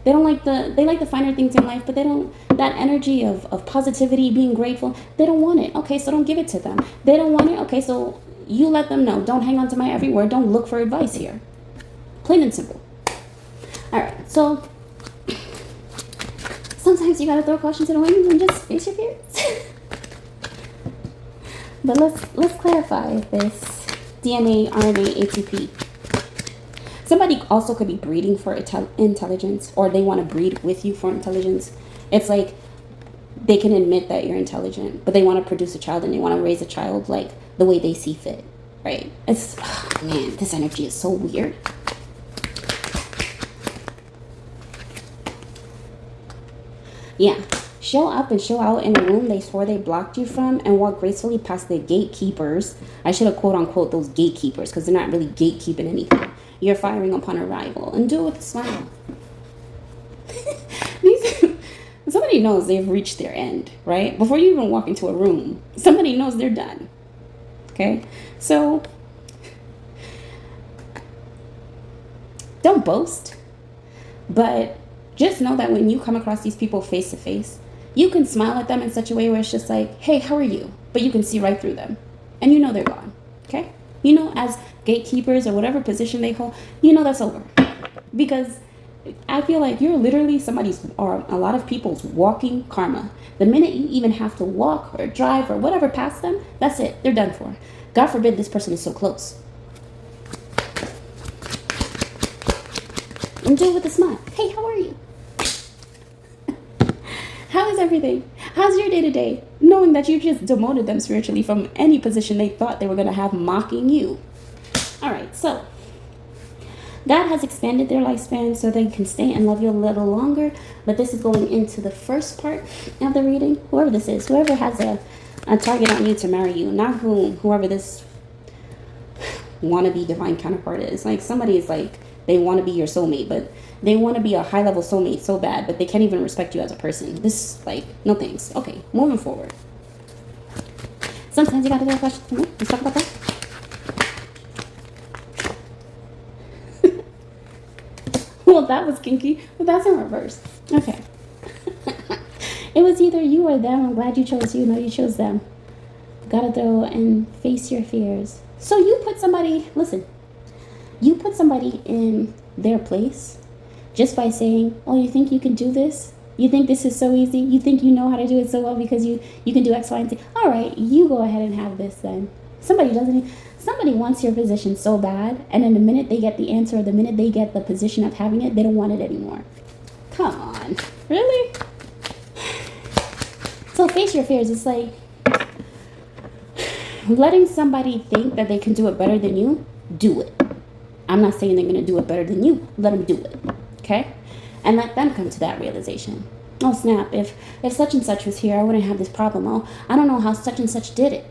They don't like they like the finer things in life, but they don't, that energy of positivity, being grateful, they don't want it. Okay, so don't give it to them. They don't want it. Okay, so you let them know. Don't hang on to my every word. Don't look for advice here. Plain and simple. All right, so sometimes you gotta throw caution to the wind and just face your fears. But let's clarify this DNA, RNA, ATP. Somebody also could be breeding for intelligence, or they want to breed with you for intelligence. It's like they can admit that you're intelligent, but they want to produce a child and they want to raise a child like the way they see fit, right? It's, oh, man, this energy is so weird. Yeah, show up and show out in a room they swore they blocked you from and walk gracefully past the gatekeepers. I should have quote unquote those gatekeepers because they're not really gatekeeping anything. You're firing upon arrival, and do it with a smile. Somebody knows they've reached their end, right? Before you even walk into a room, somebody knows they're done. Okay? So don't boast, but just know that when you come across these people face to face, you can smile at them in such a way where it's just like, hey, how are you? But you can see right through them. And you know they're gone. Okay? You know, as gatekeepers or whatever position they hold, you know that's over. Because I feel like you're literally somebody's, or a lot of people's walking karma. The minute you even have to walk or drive or whatever past them, that's it. They're done for. God forbid this person is so close. And do it with a smile. Hey, how are you? How is everything? How's your day-to-day? Knowing that you just demoted them spiritually from any position they thought they were going to have mocking you. All right, so God has expanded their lifespan so they can stay and love you a little longer. But this is going into the first part of the reading. Whoever this is, whoever has a target on you to marry you, not whoever this wannabe divine counterpart is. Like, somebody is like, they want to be your soulmate, but they want to be a high-level soulmate so bad, but they can't even respect you as a person. This, like, no thanks. Okay, moving forward. Sometimes you got to get a question from me. Let's talk about that. Well, that was kinky, but that's in reverse. Okay. It was either you or them. I'm glad you chose you. No, you chose them. Gotta throw and face your fears. So you put somebody, listen, you put somebody in their place just by saying, oh, you think you can do this? You think this is so easy? You think you know how to do it so well because you can do X, Y, and Z? All right, you go ahead and have this then. Somebody wants your position so bad, and then the minute they get the answer, the minute they get the position of having it, they don't want it anymore. Come on. Really? So face your fears. It's like letting somebody think that they can do it better than you. Do it. I'm not saying they're going to do it better than you. Let them do it. Okay? And let them come to that realization. Oh, snap. If such and such was here, I wouldn't have this problem. Oh, I don't know how such and such did it.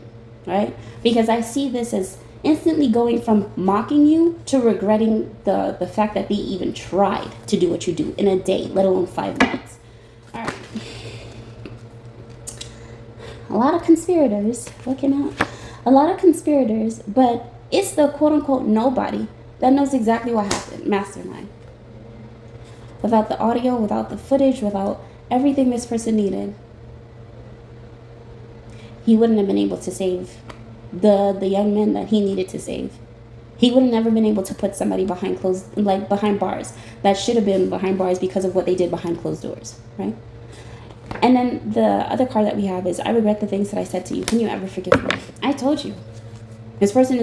Right? Because I see this as instantly going from mocking you to regretting the fact that they even tried to do what you do in a day, let alone 5 minutes. All right. A lot of conspirators looking out. A lot of conspirators, but it's the quote-unquote nobody that knows exactly what happened. Mastermind. Without the audio, without the footage, without everything this person needed, he wouldn't have been able to save the young men that he needed to save. He would have never been able to put somebody behind bars that should have been behind bars because of what they did behind closed doors, right? And then the other card that we have is, I regret the things that I said to you. Can you ever forgive me? I told you. This person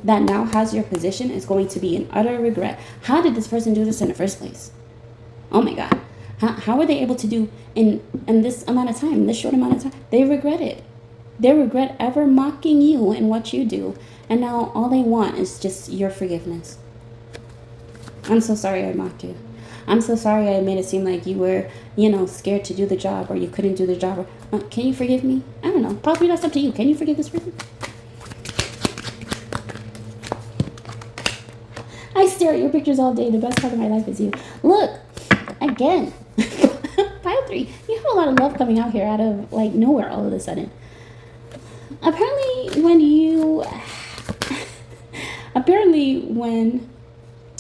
that now has your position is going to be in utter regret. How did this person do this in the first place? Oh my God. How were they able to do in this amount of time, this short amount of time? They regret it. They regret ever mocking you and what you do. And now all they want is just your forgiveness. I'm so sorry I mocked you. I'm so sorry I made it seem like you were, scared to do the job, or you couldn't do the job. Can you forgive me? I don't know. Probably that's up to you. Can you forgive this person? I stare at your pictures all day. The best part of my life is you. Look, again. Pile 3. You have a lot of love coming out here out of nowhere all of a sudden. Apparently when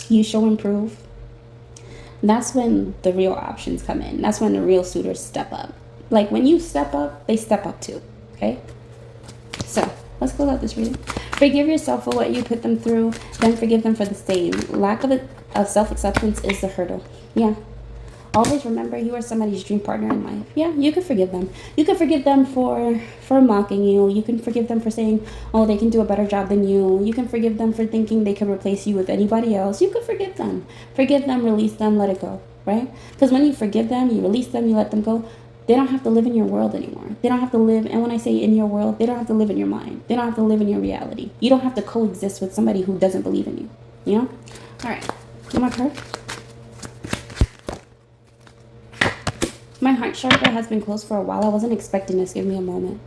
you show and prove, that's when the real options come in. That's when the real suitors step up. Like, when you step up, they step up too. Okay? So, let's close out this reading. Forgive yourself for what you put them through, then forgive them for the same. Lack of self-acceptance is the hurdle. Yeah. Always remember, you are somebody's dream partner in life. Yeah, you can forgive them. You can forgive them for mocking you. You can forgive them for saying, oh, they can do a better job than you. You can forgive them for thinking they can replace you with anybody else. You can forgive them. Forgive them, release them, let it go, right? Because when you forgive them, you release them, you let them go, they don't have to live in your world anymore. They don't have to live, and when I say in your world, they don't have to live in your mind. They don't have to live in your reality. You don't have to coexist with somebody who doesn't believe in you, All right, one more card. My heart chakra has been closed for a while. I wasn't expecting this. Give me a moment.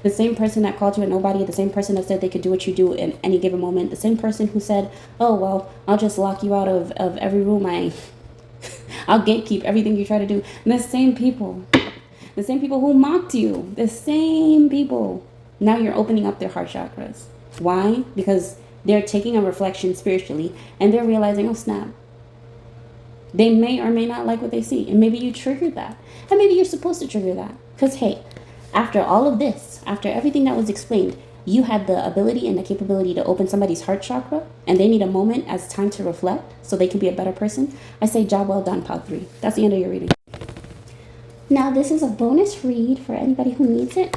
The same person that called you a nobody, the same person that said they could do what you do in any given moment, the same person who said, oh, well, I'll just lock you out of every room. I'll gatekeep everything you try to do. And the same people who mocked you, the same people, now you're opening up their heart chakras. Why? Because they're taking a reflection spiritually and they're realizing, oh, snap. They may or may not like what they see. And maybe you triggered that. And maybe you're supposed to trigger that. Because, hey, after all of this, after everything that was explained, you had the ability and the capability to open somebody's heart chakra, and they need a moment as time to reflect so they can be a better person. I say job well done, pile 3. That's the end of your reading. Now, this is a bonus read for anybody who needs it.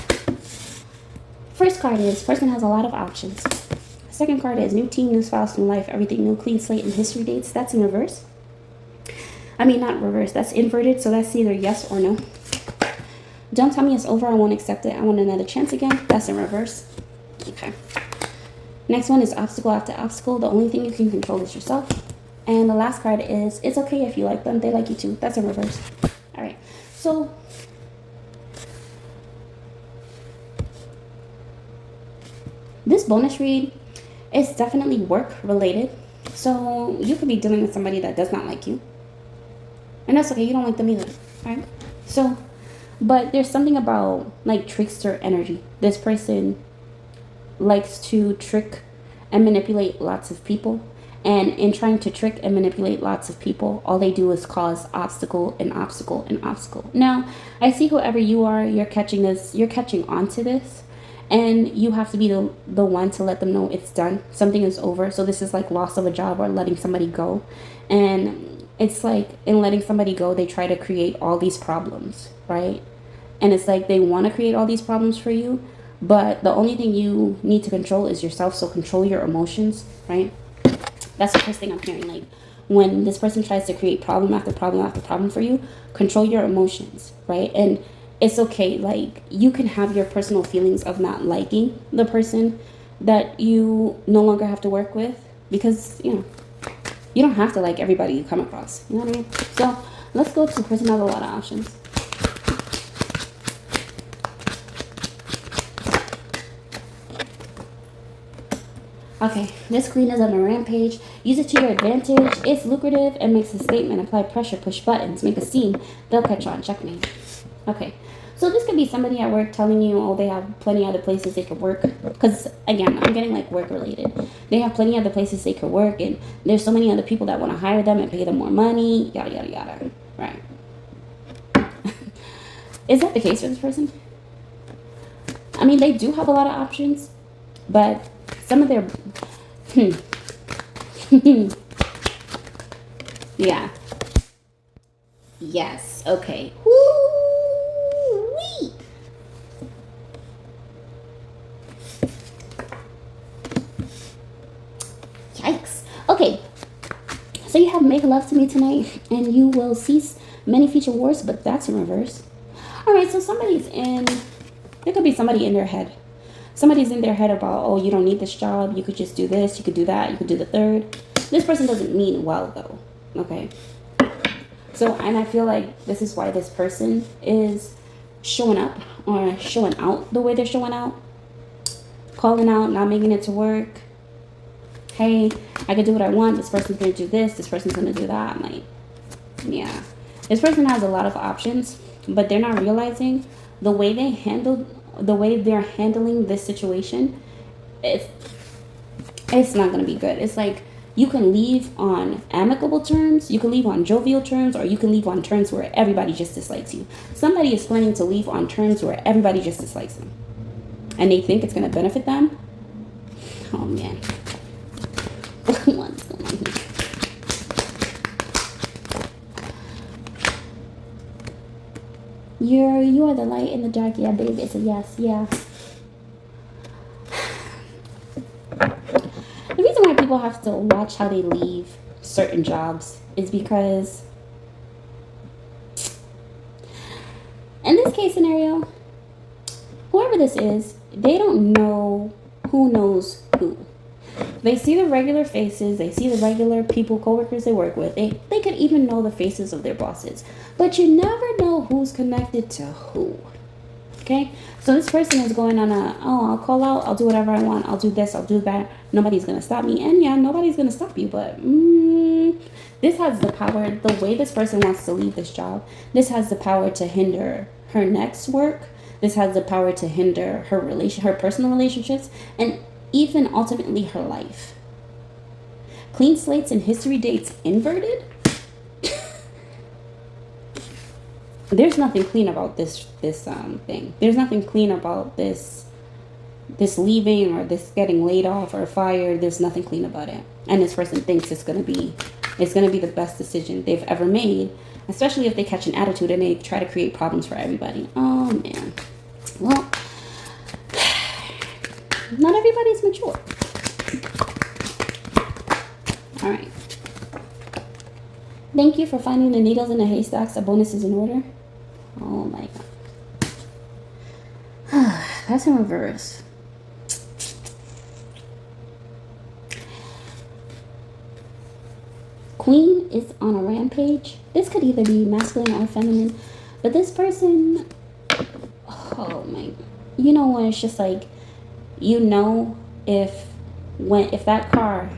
First card is, person has a lot of options. Second card is new team, new spouse, new life, everything new, clean slate, and history dates. That's in reverse. I mean, not reverse. That's inverted, so that's either yes or no. Don't tell me it's over. I won't accept it. I want another chance again. That's in reverse. Okay. Next one is obstacle after obstacle. The only thing you can control is yourself. And the last card is it's okay if you like them. They like you too. That's in reverse. All right. So this bonus read is definitely work related. So you could be dealing with somebody that does not like you. And that's okay. You don't like them either. All right. So, but there's something about like trickster energy. This person likes to trick and manipulate lots of people. And in trying to trick and manipulate lots of people, all they do is cause obstacle and obstacle and obstacle. Now, I see whoever you are, you're catching this, you're catching on to this. And you have to be the one to let them know it's done. Something is over. So this is like loss of a job or letting somebody go. And it's like in letting somebody go, they try to create all these problems, right? And it's like they want to create all these problems for you. But the only thing you need to control is yourself. So control your emotions, right? That's the first thing I'm hearing. Like when this person tries to create problem after problem after problem for you, control your emotions, right? And it's okay. Like you can have your personal feelings of not liking the person that you no longer have to work with because, you know, you don't have to like everybody you come across. You know what I mean? So let's go to the person has a lot of options. Okay, this queen is on a rampage. Use it to your advantage. It's lucrative and makes a statement. Apply pressure, push buttons, make a scene. They'll catch on. Checkmate. Okay, so this could be somebody at work telling you, oh, they have plenty other places they could work. Because, again, I'm getting like work related. They have plenty other places they could work. And there's so many other people that want to hire them and pay them more money. Yada, yada, yada. Right. Is that the case for this person? I mean, they do have a lot of options. But some of their... yeah. Yes. Okay. Woo-wee. Yikes. Okay. So you have Make Love to Me tonight, and you will cease many future wars, but that's in reverse. Alright, so somebody's in... There could be somebody in their head. Somebody's in their head about, oh, you don't need this job. You could just do this. You could do that. You could do the third. This person doesn't mean well, though. Okay. So, and I feel like this is why this person is showing up or showing out the way they're showing out. Calling out, not making it to work. Hey, I can do what I want. This person's going to do this. This person's going to do that. I'm like, yeah. This person has a lot of options, but they're not realizing the way they handle... The way they're handling this situation, it's not going to be good. It's like you can leave on amicable terms, you can leave on jovial terms, or you can leave on terms where everybody just dislikes you. Somebody is planning to leave on terms where everybody just dislikes them. And they think it's going to benefit them. Oh, man. What's going on here? You are the light in the dark. Yeah, baby. It's a yes. Yeah. The reason why people have to watch how they leave certain jobs is because in this case scenario, whoever this is, they don't know who knows who. They see the regular faces. They see the regular people, coworkers they work with. They could even know the faces of their bosses. But you never know who's connected to who. Okay? So this person is going on a, oh, I'll call out. I'll do whatever I want. I'll do this. I'll do that. Nobody's going to stop me. And yeah, nobody's going to stop you. But this has the power. The way this person wants to leave this job, this has the power to hinder her next work. This has the power to hinder her personal relationships. And even ultimately her life. Clean slates and history dates inverted. There's nothing clean about this thing. There's nothing clean about this leaving or this getting laid off or fired. There's nothing clean about it. And this person thinks it's gonna be the best decision they've ever made, especially if they catch an attitude and they try to create problems for everybody. Oh man. Well, not everybody's mature. All right. Thank you for finding the needles in the haystacks. The bonus is in order. Oh my god. That's in reverse. Queen is on a rampage. This could either be masculine or feminine. But this person, oh my, you know when it's just like, you know, if that car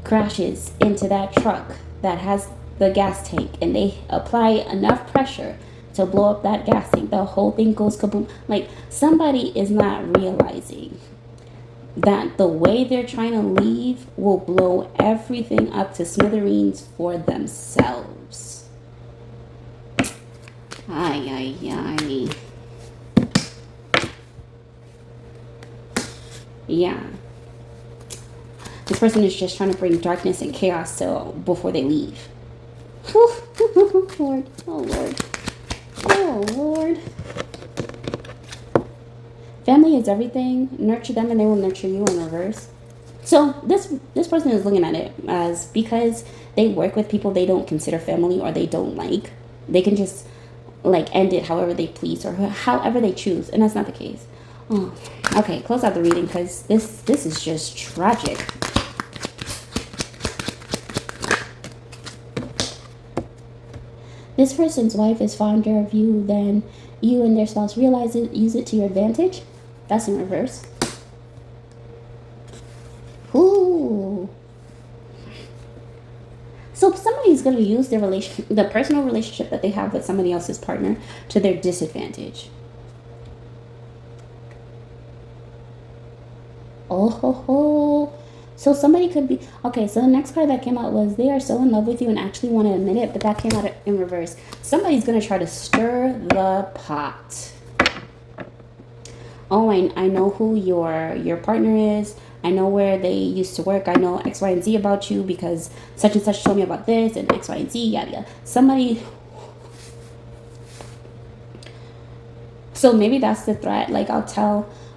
crashes into that truck that has the gas tank and they apply enough pressure to blow up that gas tank, the whole thing goes kaboom. Like, somebody is not realizing that the way they're trying to leave will blow everything up to smithereens for themselves. Ay, ay, ay. Yeah. This person is just trying to bring darkness and chaos so before they leave. Lord. Oh, Lord. Oh, Lord. Family is everything. Nurture them and they will nurture you in reverse. So this person is looking at it as, because they work with people they don't consider family or they don't like, they can just like end it however they please or however they choose. And that's not the case. Oh, okay, close out the reading because this is just tragic. This person's wife is fonder of you than you and their spouse realize it. Use it to your advantage. That's in reverse. Ooh. So somebody's going to use their the personal relationship that they have with somebody else's partner to their disadvantage. Oh ho ho. So somebody could be, okay, so the next card that came out was they are so in love with you and actually want to admit it, but that came out in reverse. Somebody's going to try to stir the pot. Oh, I know who your partner is. I know where they used to work. I know X, Y, and Z about you because such and such told me about this and X, Y, and Z, yada, yada. Somebody. So maybe that's the threat. Like, I'm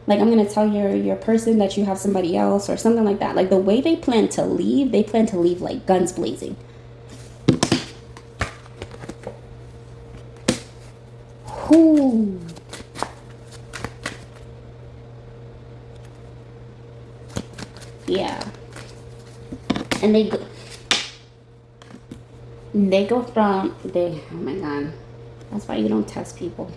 going to tell your person that you have somebody else or something like that. Like, the way they plan to leave like guns blazing. Ooh. Yeah. And they go from, oh my God. That's why you don't test people.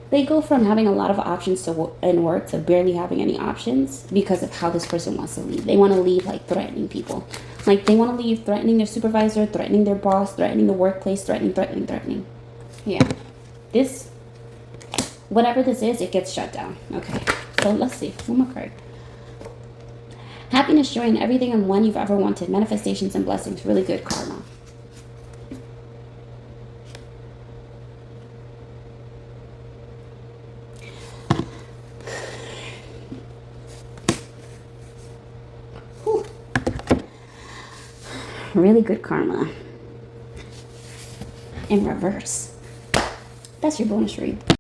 They go from having a lot of options in work to barely having any options because of how this person wants to leave. They want to leave like threatening people. Like, they want to leave threatening their supervisor, threatening their boss, threatening the workplace, threatening. Yeah. This, whatever this is, it gets shut down. Okay. So let's see. One more card. Happiness, joy, and everything and one you've ever wanted. Manifestations and blessings. Really good karma. Whew. Really good karma. In reverse. That's your bonus read.